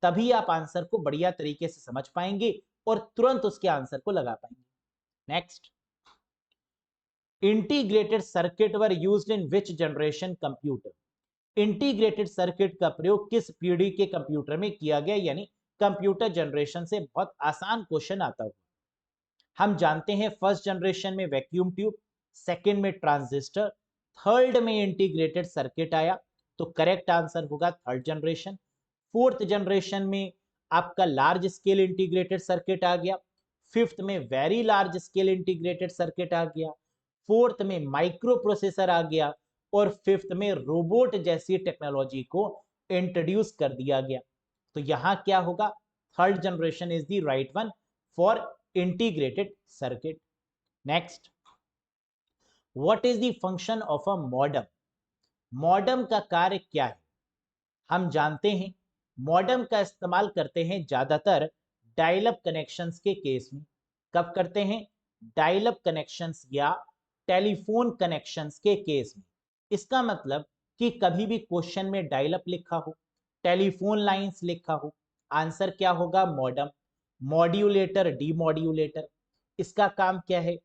तभी आप आंसर को बढ़िया तरीके से समझ पाएंगे और तुरंत उसके आंसर को लगा पाएंगे। Next, integrated circuit were used in which generation computer. Integrated circuit का प्रयोग किस पीढ़ी के कंप्यूटर में किया गया, यानी कंप्यूटर जनरेशन से बहुत आसान क्वेश्चन आता हुआ। हम जानते हैं फर्स्ट जनरेशन में वैक्यूम ट्यूब, सेकंड में ट्रांजिस्टर, थर्ड में इंटीग्रेटेड सर्किट आया, तो करेक्ट आंसर होगा थर्ड जनरेशन। फोर्थ जनरेशन में आपका लार्ज स्केल इंटीग्रेटेड सर्किट आ गया, फिफ्थ में very large scale integrated circuit आ गया, फोर्थ में माइक्रो प्रोसेसर आ गया, और फिफ्थ में रोबोट जैसी टेक्नोलॉजी को इंट्रोड्यूस कर दिया गया। तो यहां क्या होगा, third generation is the right one for integrated circuit. Next, what is the function of a modem. Modem का कार्य क्या है। हम जानते हैं मॉडेम का इस्तेमाल करते हैं ज्यादातर डायल अप कनेक्शंस के केस में। कब करते हैं, डायल अप कनेक्शंस या टेलीफोन कनेक्शंस के केस में। इसका मतलब कि कभी भी क्वेश्चन में डायल अप लिखा हो, टेलीफोन लाइंस लिखा हो, आंसर क्या होगा, मॉडेम। मॉड्यूलेटर, डीमॉड्यूलेटर, इसका काम क्या है,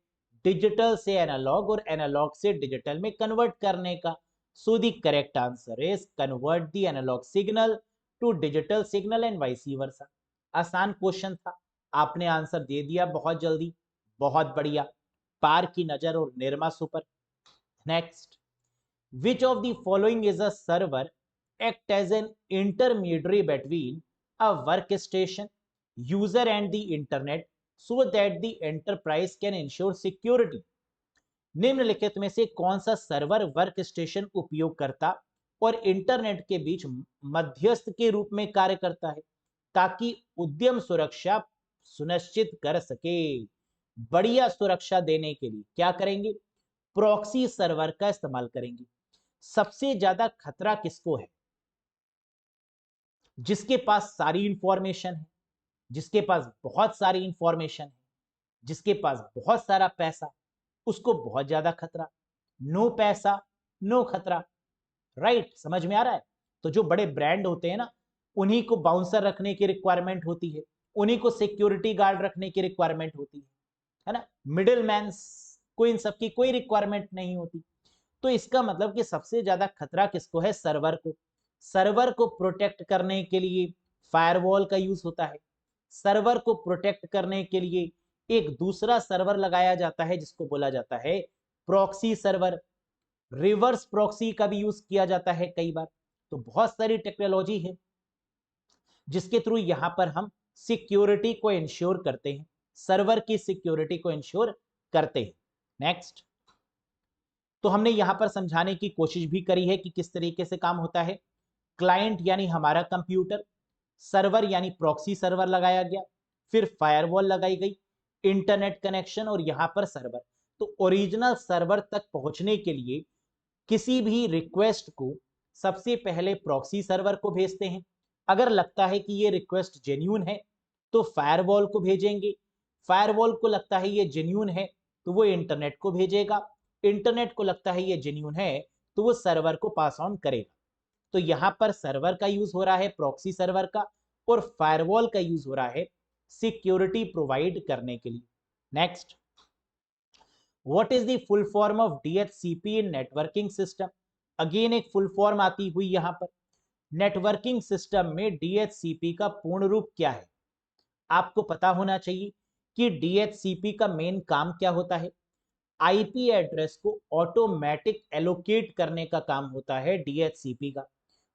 डिजिटल से एनालॉग और एनालॉग से डिजिटल में कन्वर्ट करने का। So the correct answer is convert the analog signal to digital signal and vice versa. आसान क्वेश्चन था, आपने आंसर दे दिया बहुत जल्दी, बहुत बढ़िया, पार की नजर और Nirma super. Next, which of the following is a server act as an intermediary between a workstation, user and the internet so that the enterprise can ensure security। निम्नलिखित में से कौन सा सर्वर वर्क स्टेशन उपयोगकर्ता और इंटरनेट के बीच मध्यस्थ के रूप में कार्य करता है ताकि उद्यम सुरक्षा सुनिश्चित कर सके। बढ़िया सुरक्षा देने के लिए क्या करेंगे, प्रॉक्सी सर्वर का इस्तेमाल करेंगे। सबसे ज्यादा खतरा किसको है, जिसके पास सारी इंफॉर्मेशन है, जिसके पास बहुत सारी इंफॉर्मेशन है, जिसके पास बहुत सारा पैसा, उसको बहुत ज्यादा खतरा। नो पैसा नो खतरा, राइट, समझ में आ रहा है। तो जो बड़े ब्रांड होते हैं ना, उन्हीं को बाउंसर रखने की रिक्वायरमेंट होती है, उन्हीं को सिक्योरिटी गार्ड रखने की रिक्वायरमेंट होती है ना। मिडिल मैन को इन सबकी कोई रिक्वायरमेंट नहीं होती। तो इसका मतलब कि सबसे ज्यादा खतरा किसको है, सर्वर को। सर्वर को प्रोटेक्ट करने के लिए फायरवॉल का यूज होता है। सर्वर को प्रोटेक्ट करने के लिए एक दूसरा सर्वर लगाया जाता है जिसको बोला जाता है प्रॉक्सी सर्वर। रिवर्स प्रॉक्सी का भी यूज किया जाता है कई बार। तो बहुत सारी टेक्नोलॉजी है जिसके थ्रू यहां पर हम सिक्योरिटी को इंश्योर करते हैं, सर्वर की सिक्योरिटी को इंश्योर करते हैं। नेक्स्ट, तो हमने यहां पर समझाने की कोशिश भी करी है कि किस तरीके से काम होता है। क्लाइंट यानी हमारा कंप्यूटर, सर्वर यानी प्रॉक्सी सर्वर लगाया गया, फिर फायरवॉल लगाई गई, इंटरनेट कनेक्शन और यहां पर सर्वर। तो ओरिजिनल सर्वर तक पहुंचने के लिए किसी भी रिक्वेस्ट को सबसे पहले प्रॉक्सी सर्वर को भेजते हैं। अगर लगता है कि ये रिक्वेस्ट जेन्यून है तो फायरवॉल को भेजेंगे, फायरवॉल को लगता है ये जेन्यून है तो वो इंटरनेट को भेजेगा, इंटरनेट को लगता है ये जेन्यून है तो वो सर्वर को पास ऑन करेगा। तो यहां पर सर्वर का यूज हो रहा है प्रॉक्सी सर्वर का, और फायरवॉल का यूज हो रहा है सिक्योरिटी प्रोवाइड करने के लिए। Next, what is the full form of DHCP in networking system. Again एक फुल फॉर्म आती हुई यहां पर। नेटवर्किंग सिस्टम में डीएचसीपी का पूर्ण रूप क्या है। आपको पता होना चाहिए कि डीएचसीपी का मेन काम क्या होता है। आईपी एड्रेस को ऑटोमेटिक एलोकेट करने का काम होता है डीएचसीपी का।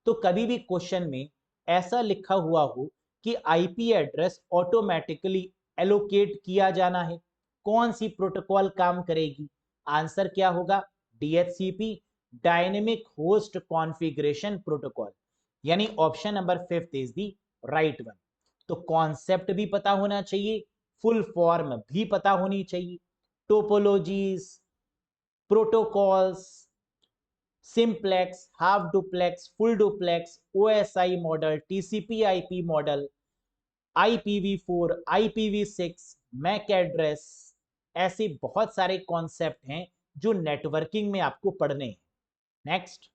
तो कभी भी क्वेश्चन में ऐसा लिखा हुआ हो कि आईपी एड्रेस ऑटोमेटिकली एलोकेट किया जाना है, कौन सी प्रोटोकॉल काम करेगी, आंसर क्या होगा, DHCP, dynamic host configuration protocol, यानी option number fifth is the right one. तो कॉन्सेप्ट भी पता होना चाहिए, फुल फॉर्म भी पता होनी चाहिए, topologies, protocols, simplex, half duplex, full duplex, OSI model, TCP IP model, IPv4, IPv6, MAC address, ऐसे बहुत सारे कॉन्सेप्ट हैं जो नेटवर्किंग में आपको पढ़ने हैं। Next,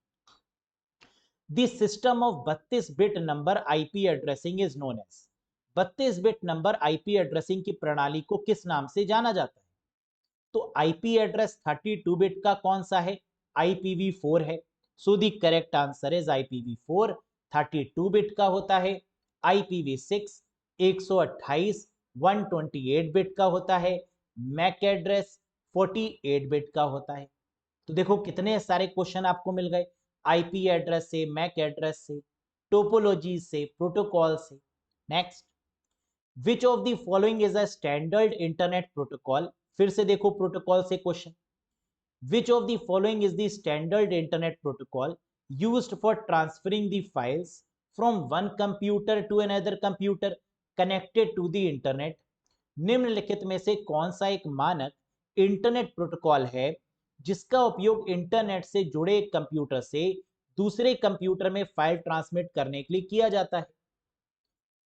the system of 32 bit number IP addressing is known as. 32 bit number IP addressing की प्रणाली को किस नाम से जाना जाता है? तो आईपी एड्रेस 32 बिट का कौन सा है? IPv4 है। सो the correct answer is IPv4 32 bit का होता है। IPv6 128 128 बिट का होता है। मैक एड्रेस 48 बिट का होता है। तो देखो कितने सारे क्वेश्चन आपको मिल गए, आईपी एड्रेस से, मैक एड्रेस से, टोपोलॉजी से, प्रोटोकॉल से। Next, which of the following is a standard internet protocol? फिर से देखो प्रोटोकॉल से question, which of the following is the standard internet protocol used for transferring the files from one computer to another computer connected to the internet? निम्नलिखित में से कौन सा एक मानक इंटरनेट प्रोटोकॉल है जिसका उपयोग इंटरनेट से जुड़े कंप्यूटर से दूसरे कंप्यूटर में फाइल ट्रांसमिट करने के लिए किया जाता है?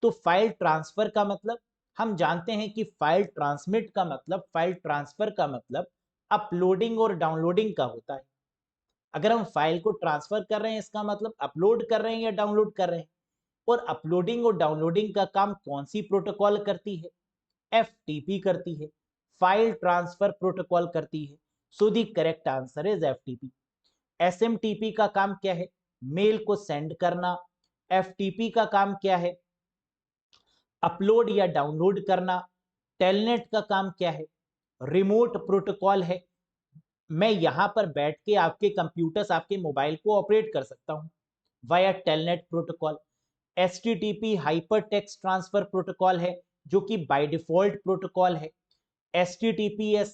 तो फाइल ट्रांसफर का मतलब, हम जानते हैं कि फाइल ट्रांसमिट का मतलब, फाइल ट्रांसफर का मतलब अपलोडिंग और डाउनलोडिंग का होता है। अगर हम फाइल को ट्रांसफर कर रहे हैं इसका मतलब अपलोड कर रहे हैं या डाउनलोड कर रहे हैं। और अपलोडिंग और डाउनलोडिंग का काम कौन सी प्रोटोकॉल करती है? FTP करती है, फाइल ट्रांसफर प्रोटोकॉल करती है। सो the correct answer is FTP। SMTP का काम क्या है? मेल को सेंड करना। FTP का काम क्या है? अपलोड या डाउनलोड करना। टेलनेट का काम क्या है? रिमोट प्रोटोकॉल है। मैं यहां पर बैठ के आपके कंप्यूटर्स, आपके मोबाइल को ऑपरेट कर सकता हूं via telnet protocol. HTTP hyper text transfer protocol है जो कि बाय डिफॉल्ट प्रोटोकॉल है। HTTPS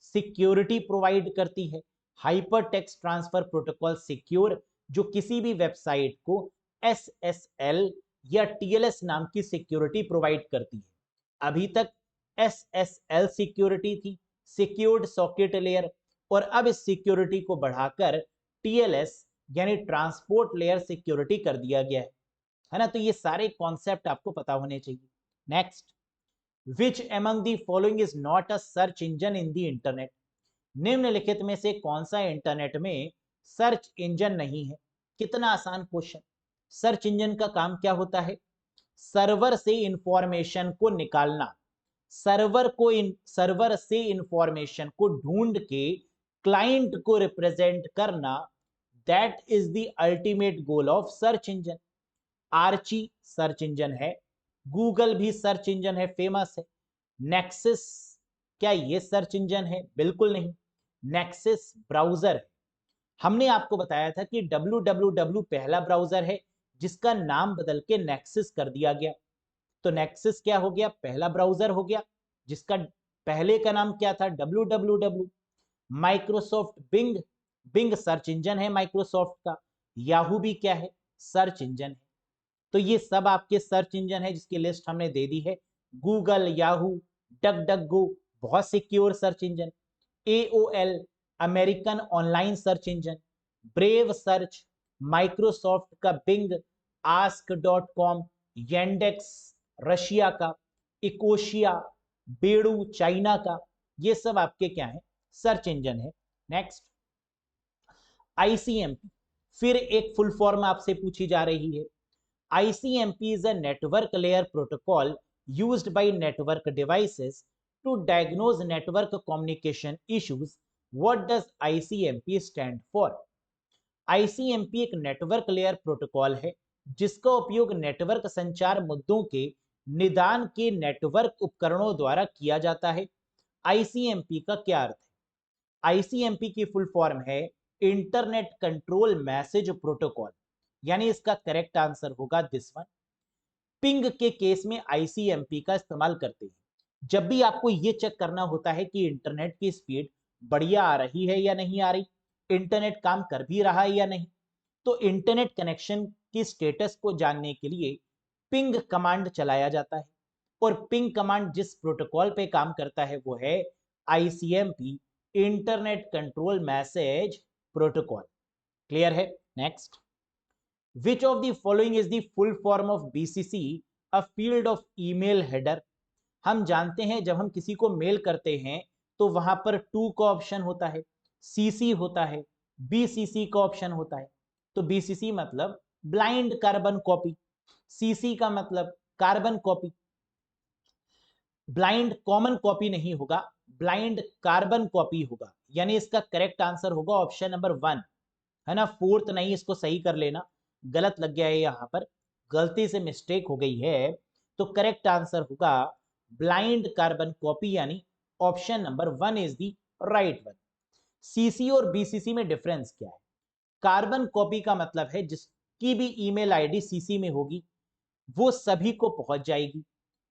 सिक्योरिटी प्रोवाइड करती है। Hyper text transfer protocol secure, जो किसी भी वेबसाइट को SSL या TLS नाम की सिक्योरिटी प्रोवाइड करती है। अभी तक SSL सिक्योरिटी थी, सिक्योर्ड सॉकेट लेयर, और अब इस सिक्योरिटी को बढ़ाकर TLS यानी ट्रांसपोर्ट लेयर सिक्योरिटी कर दिया गया है ना? तो ये सारे कॉन्सेप्ट आपको पता होने चाहिए। Next, which among the following is not a search engine in the internet? निम्नलिखित में से कौन सा इंटरनेट में सर्च इंजन नहीं है? कितना आसान क्वेश्चन। सर्च इंजन का काम क्या होता है? सर्वर से इंफॉर्मेशन को निकालना, सर्वर से इंफॉर्मेशन को ढूंढ के क्लाइंट को रिप्रेजेंट करना, that is the ultimate goal of search engine. Archie search engine है, गूगल भी सर्च इंजन है, फेमस है। नेक्सस, क्या ये सर्च इंजन है? बिल्कुल नहीं, नेक्सस ब्राउजर है। हमने आपको बताया था कि www पहला ब्राउजर है जिसका नाम बदल के नेक्सस कर दिया गया। तो नेक्सस क्या हो गया? पहला ब्राउजर हो गया जिसका पहले का नाम क्या था? www। Microsoft Bing, Bing search engine है माइक्रोसॉफ्ट का। याहू भी क्या है? सर्च इंजन है। तो ये सब आपके सर्च इंजन है जिसकी लिस्ट हमने दे दी है। गूगल, याहू, डक डक गो बहुत secure search engine, AOL American online search engine, brave search Microsoft का बिंग, ask.com येंडेक्स रशिया का, इकोशिया बेडू चाइना का, ये सब आपके क्या है? सर्च इंजन है। नेक्स्ट, ICMP, फिर एक फुल फॉर्म आपसे पूछी जा रही है। ICMP is a network layer protocol used by network devices to diagnose network communication issues. What does ICMP stand for? ICMP एक नेटवर्क लेयर प्रोटोकॉल है जिसका उपयोग नेटवर्क संचार मुद्दों के निदान के नेटवर्क उपकरणों द्वारा किया जाता है। ICMP का क्या अर्थ है? ICMP की फुल फॉर्म है इंटरनेट कंट्रोल मैसेज प्रोटोकॉल, यानी इसका करेक्ट आंसर होगा दिस वन। पिंग के केस में ICMP का इस्तेमाल करते हैं जब भी आपको ये चेक करना होता है कि इंटरनेट की स्पीड बढ़िया आ रही है या नहीं आ रही, इंटरनेट काम कर भी रहा है या नहीं। तो इंटरनेट कनेक्शन की स्टेटस को जानने के लिए पिंग कमांड चलाया जाता है, और पिंग कमांड जिस प्रोटोकॉल पे काम करता है वो है ICMP, internet control message protocol. Clear है? Next, which of the following is the full form of BCC a field of email header. हम जानते हैं जब हम किसी को मेल करते हैं तो वहां पर टू का ऑप्शन होता है, सीसी होता है, बीसीसी का ऑप्शन होता है। तो बीसीसी मतलब ब्लाइंड कार्बन कॉपी, सीसी का मतलब carbon copy. Blind common copy नहीं होगा, ब्लाइंड कार्बन कॉपी होगा, यानी इसका करेक्ट आंसर होगा ऑप्शन नंबर 1, है ना। फोर्थ नहीं, इसको सही कर लेना, गलत लग गया है यहां पर, गलती से मिस्टेक हो गई है। तो करेक्ट आंसर होगा ब्लाइंड कार्बन कॉपी, यानी option number 1 is the right one. CC और बीसीसी में डिफरेंस क्या है? कार्बन कॉपी का मतलब है जिसकी भी ईमेल आईडी सीसी में होगी वो सभी को पहुंच जाएगी,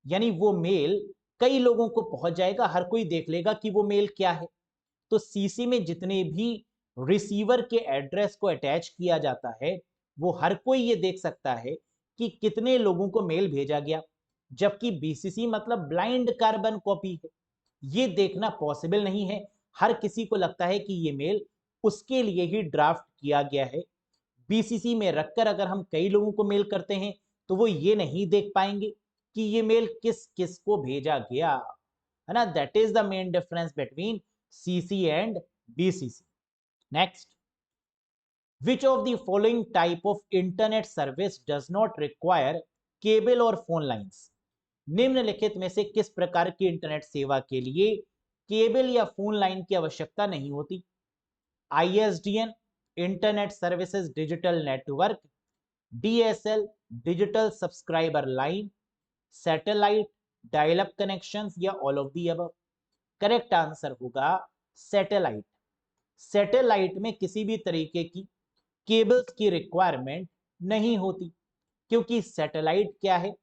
यानी वो मेल कई लोगों को पहुंच जाएगा, हर कोई देख लेगा कि वो मेल क्या है। तो सीसी में जितने भी रिसीवर के एड्रेस को अटैच किया जाता है वो हर कोई ये देख सकता है कि कितने लोगों को मेल भेजा गया, जबकि बीसीसी मतलब ब्लाइंड कार्बन कॉपी है, ये देखना पॉसिबल नहीं है। हर किसी को लगता है कि ये मेल उसके लिए ही ड्राफ्ट किया गया है। बीसीसी में रखकर अगर हम कई लोगों को मेल करते हैं तो वो ये नहीं देख पाएंगे कि ये मेल किस किस को भेजा गया, है ना। That is the main difference between CC and BCC. Next, which of the following type of internet service does not require cable और phone lines? निम्नलिखित में से किस प्रकार की इंटरनेट सेवा के लिए केबल या फोन लाइन की आवश्यकता नहीं होती? ISDN internet services digital network, DSL digital subscriber line, satellite dial up connections या all of the above? Correct answer होगा सैटेलाइट। सैटेलाइट में किसी भी तरीके की केबल्स की रिक्वायरमेंट नहीं होती, क्योंकि सैटेलाइट क्या है,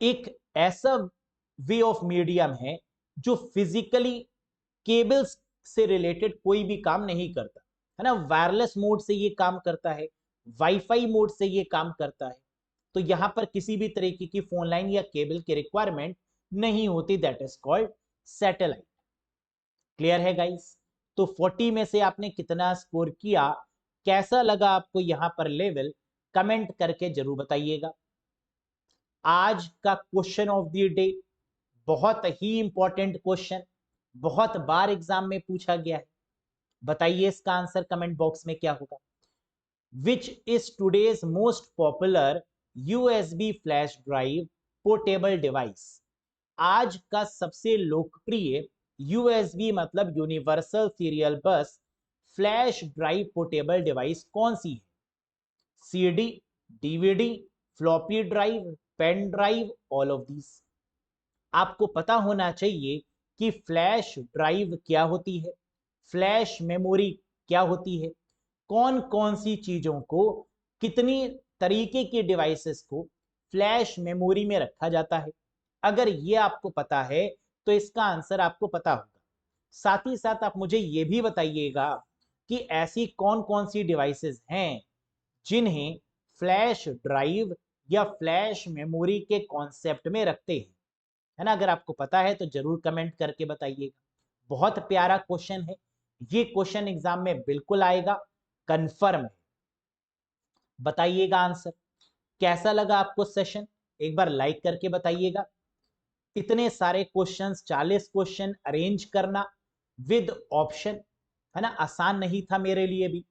एक ऐसा वे ऑफ मीडियम है जो फिजिकली केबल्स से रिलेटेड कोई भी काम नहीं करता, है ना। वायरलेस मोड से ये काम करता है, वाईफाई मोड से ये काम करता है। तो यहां पर किसी भी तरीके की फोन लाइन या केबल की रिक्वायरमेंट नहीं होती, that is called satellite. Clear है गाइस? तो 40 में से आपने कितना स्कोर किया, कैसा लगा आपको यहां पर लेवल, कमेंट करके जरूर बताइएगा। आज का क्वेश्चन ऑफ द डे बहुत ही इंपॉर्टेंट क्वेश्चन, बहुत बार एग्जाम में पूछा गया है। बताइए इसका आंसर कमेंट बॉक्स में क्या होगा। Which is today's most popular USB flash drive portable device? आज का सबसे लोकप्रिय यूएसबी मतलब universal serial bus flash drive portable device कौन सी है? CD, DVD, floppy drive, pen drive, all of these? आपको पता होना चाहिए कि फ्लैश ड्राइव क्या होती है, फ्लैश मेमोरी क्या होती है, कौन कौन सी चीजों को, कितनी तरीके के डिवाइसेस को फ्लैश मेमोरी में रखा जाता है। अगर ये आपको पता है तो इसका आंसर आपको पता होगा। साथ ही साथ आप मुझे ये भी बताइएगा कि ऐसी कौन कौन सी डिवाइसेस हैं जिन्हें फ्लैश ड्राइव या फ्लैश मेमोरी के कॉन्सेप्ट में रखते हैं, है ना। अगर आपको पता है तो जरूर कमेंट करके बताइएगा। बहुत प्यारा क्वेश्चन है, ये क्वेश्चन एग्जाम में बिल्कुल आएगा, कंफर्म है। बताइएगा आंसर। कैसा लगा आपको सेशन, एक बार लाइक करके बताइएगा। इतने सारे क्वेश्चंस, 40 क्वेश्चन अरेंज करना विद ऑप्शन, है ना, आसान नहीं था मेरे लिए भी।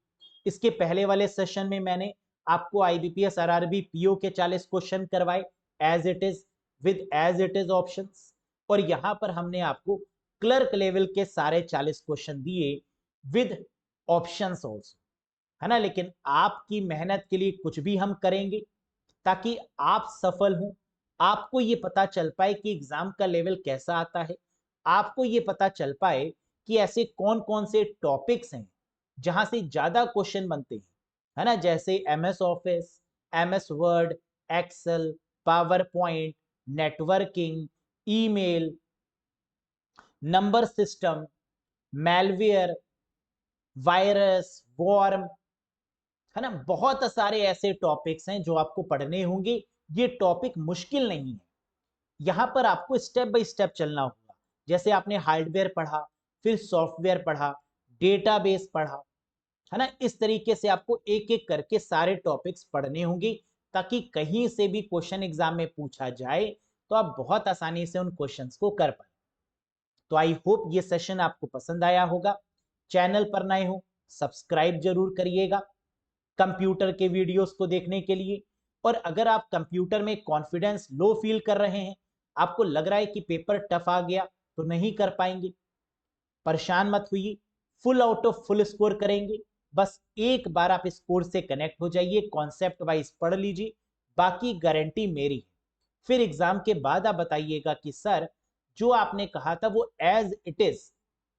इसके पहले वाले सेशन में मैंने आपको आईबीपीएस आरआरबी पीओ के 40 क्वेश्चन करवाए as it is, with as it is options, और यहां पर हमने आपको क्लर्क लेवल के सारे 40 क्वेश्चन दिए विद ऑप्शंस ऑल्सो, है ना। लेकिन आपकी मेहनत के लिए कुछ भी हम करेंगे ताकि आप सफल हों, आपको ये पता चल पाए कि एग्जाम का लेवल कैसा आता है, आपको ये पता चल पाए कि ऐसे कौन कौन से टॉपिक्स हैं जहां से ज्यादा क्वेश्चन बनते हैं, है ना। जैसे MS Office, MS Word, Excel, PowerPoint, networking, email, number system, malware, virus, worm, है ना। बहुत सारे ऐसे टॉपिक्स हैं जो आपको पढ़ने होंगे। ये टॉपिक मुश्किल नहीं है, यहां पर आपको स्टेप बाय स्टेप चलना होगा। जैसे आपने हार्डवेयर पढ़ा, फिर सॉफ्टवेयर पढ़ा, डेटाबेस पढ़ा, है ना। इस तरीके से आपको एक एक करके सारे टॉपिक्स पढ़ने होंगे, ताकि कहीं से भी क्वेश्चन एग्जाम में पूछा जाए तो आप बहुत आसानी से उन क्वेश्चंस को कर पाए। तो आई होप ये सेशन आपको पसंद आया होगा। चैनल पर नए हो सब्सक्राइब जरूर करिएगा कंप्यूटर के वीडियोस को देखने के लिए। और अगर आप कंप्यूटर में कॉन्फिडेंस लो फील कर रहे हैं, आपको लग रहा है कि पेपर टफ आ गया तो नहीं कर पाएंगे, परेशान मत होइए, full out of full score करेंगे। बस एक बार आप स्कोर से कनेक्ट हो जाइए, कॉन्सेप्ट वाइज पढ़ लीजिए, बाकी गारंटी मेरी है। फिर एग्जाम के बाद आप बताइएगा कि सर जो आपने कहा था वो as it is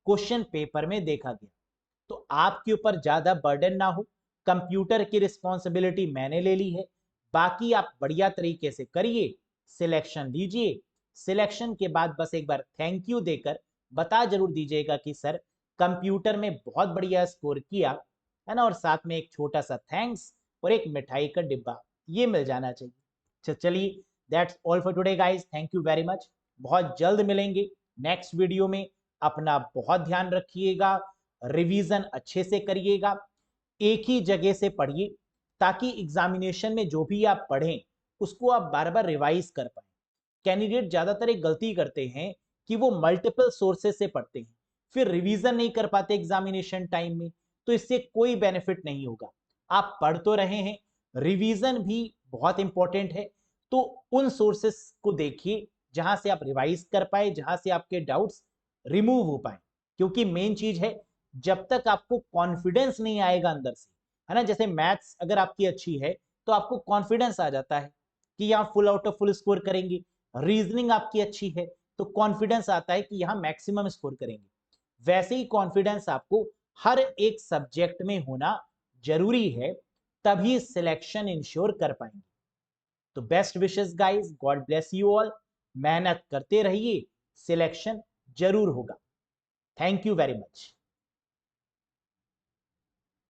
question paper में देखा गया। तो आपके ऊपर ज्यादा बर्डन ना हो, कंप्यूटर की रिस्पॉन्सिबिलिटी मैंने ले ली है, बाकी आप बढ़िया तरीके से करिए, सिलेक्शन लीजिए। सिलेक्शन के बाद बस एक बार थैंक यू देकर बता जरूर दीजिएगा कि सर कंप्यूटर में बहुत बढ़िया स्कोर किया है ना, और साथ में एक छोटा सा थैंक्स और एक मिठाई का डिब्बा ये मिल जाना चाहिए। चलिए, that's all for today guys, thank you very much. बहुत जल्द मिलेंगे नेक्स्ट वीडियो में। अपना बहुत ध्यान रखिएगा, रिवीजन अच्छे से करिएगा, एक ही जगह से पढ़िए ताकि एग्जामिनेशन में जो भी आप पढ़ें उसको आप बार बार रिवाइज कर पाए। कैंडिडेट ज्यादातर एक गलती करते हैं कि वो मल्टीपल सोर्सेस से पढ़ते हैं, फिर रिवीजन नहीं कर पाते एग्जामिनेशन टाइम में, तो इससे कोई बेनिफिट नहीं होगा। आप पढ़ तो रहे हैं, रिवीजन भी बहुत इंपॉर्टेंट है, तो उन सोर्सेस को देखिए जहां से आप रिवाइज कर पाए, जहां से आपके डाउट्स रिमूव हो पाए। क्योंकि मेन चीज है, जब तक आपको कॉन्फिडेंस नहीं आएगा अंदर से, है ना, जैसे मैथ्स अगर आपकी अच्छी है तो आपको कॉन्फिडेंस आ जाता है कि यहाँ full out of full score करेंगे, रीजनिंग आपकी अच्छी है तो कॉन्फिडेंस आता है कि यहाँ मैक्सिमम स्कोर करेंगे। वैसे ही कॉन्फिडेंस आपको हर एक सब्जेक्ट में होना जरूरी है, तभी सिलेक्शन इंश्योर कर पाएंगे। तो best wishes guys, God bless you all, मेहनत करते रहिए, सिलेक्शन जरूर होगा। Thank you very much.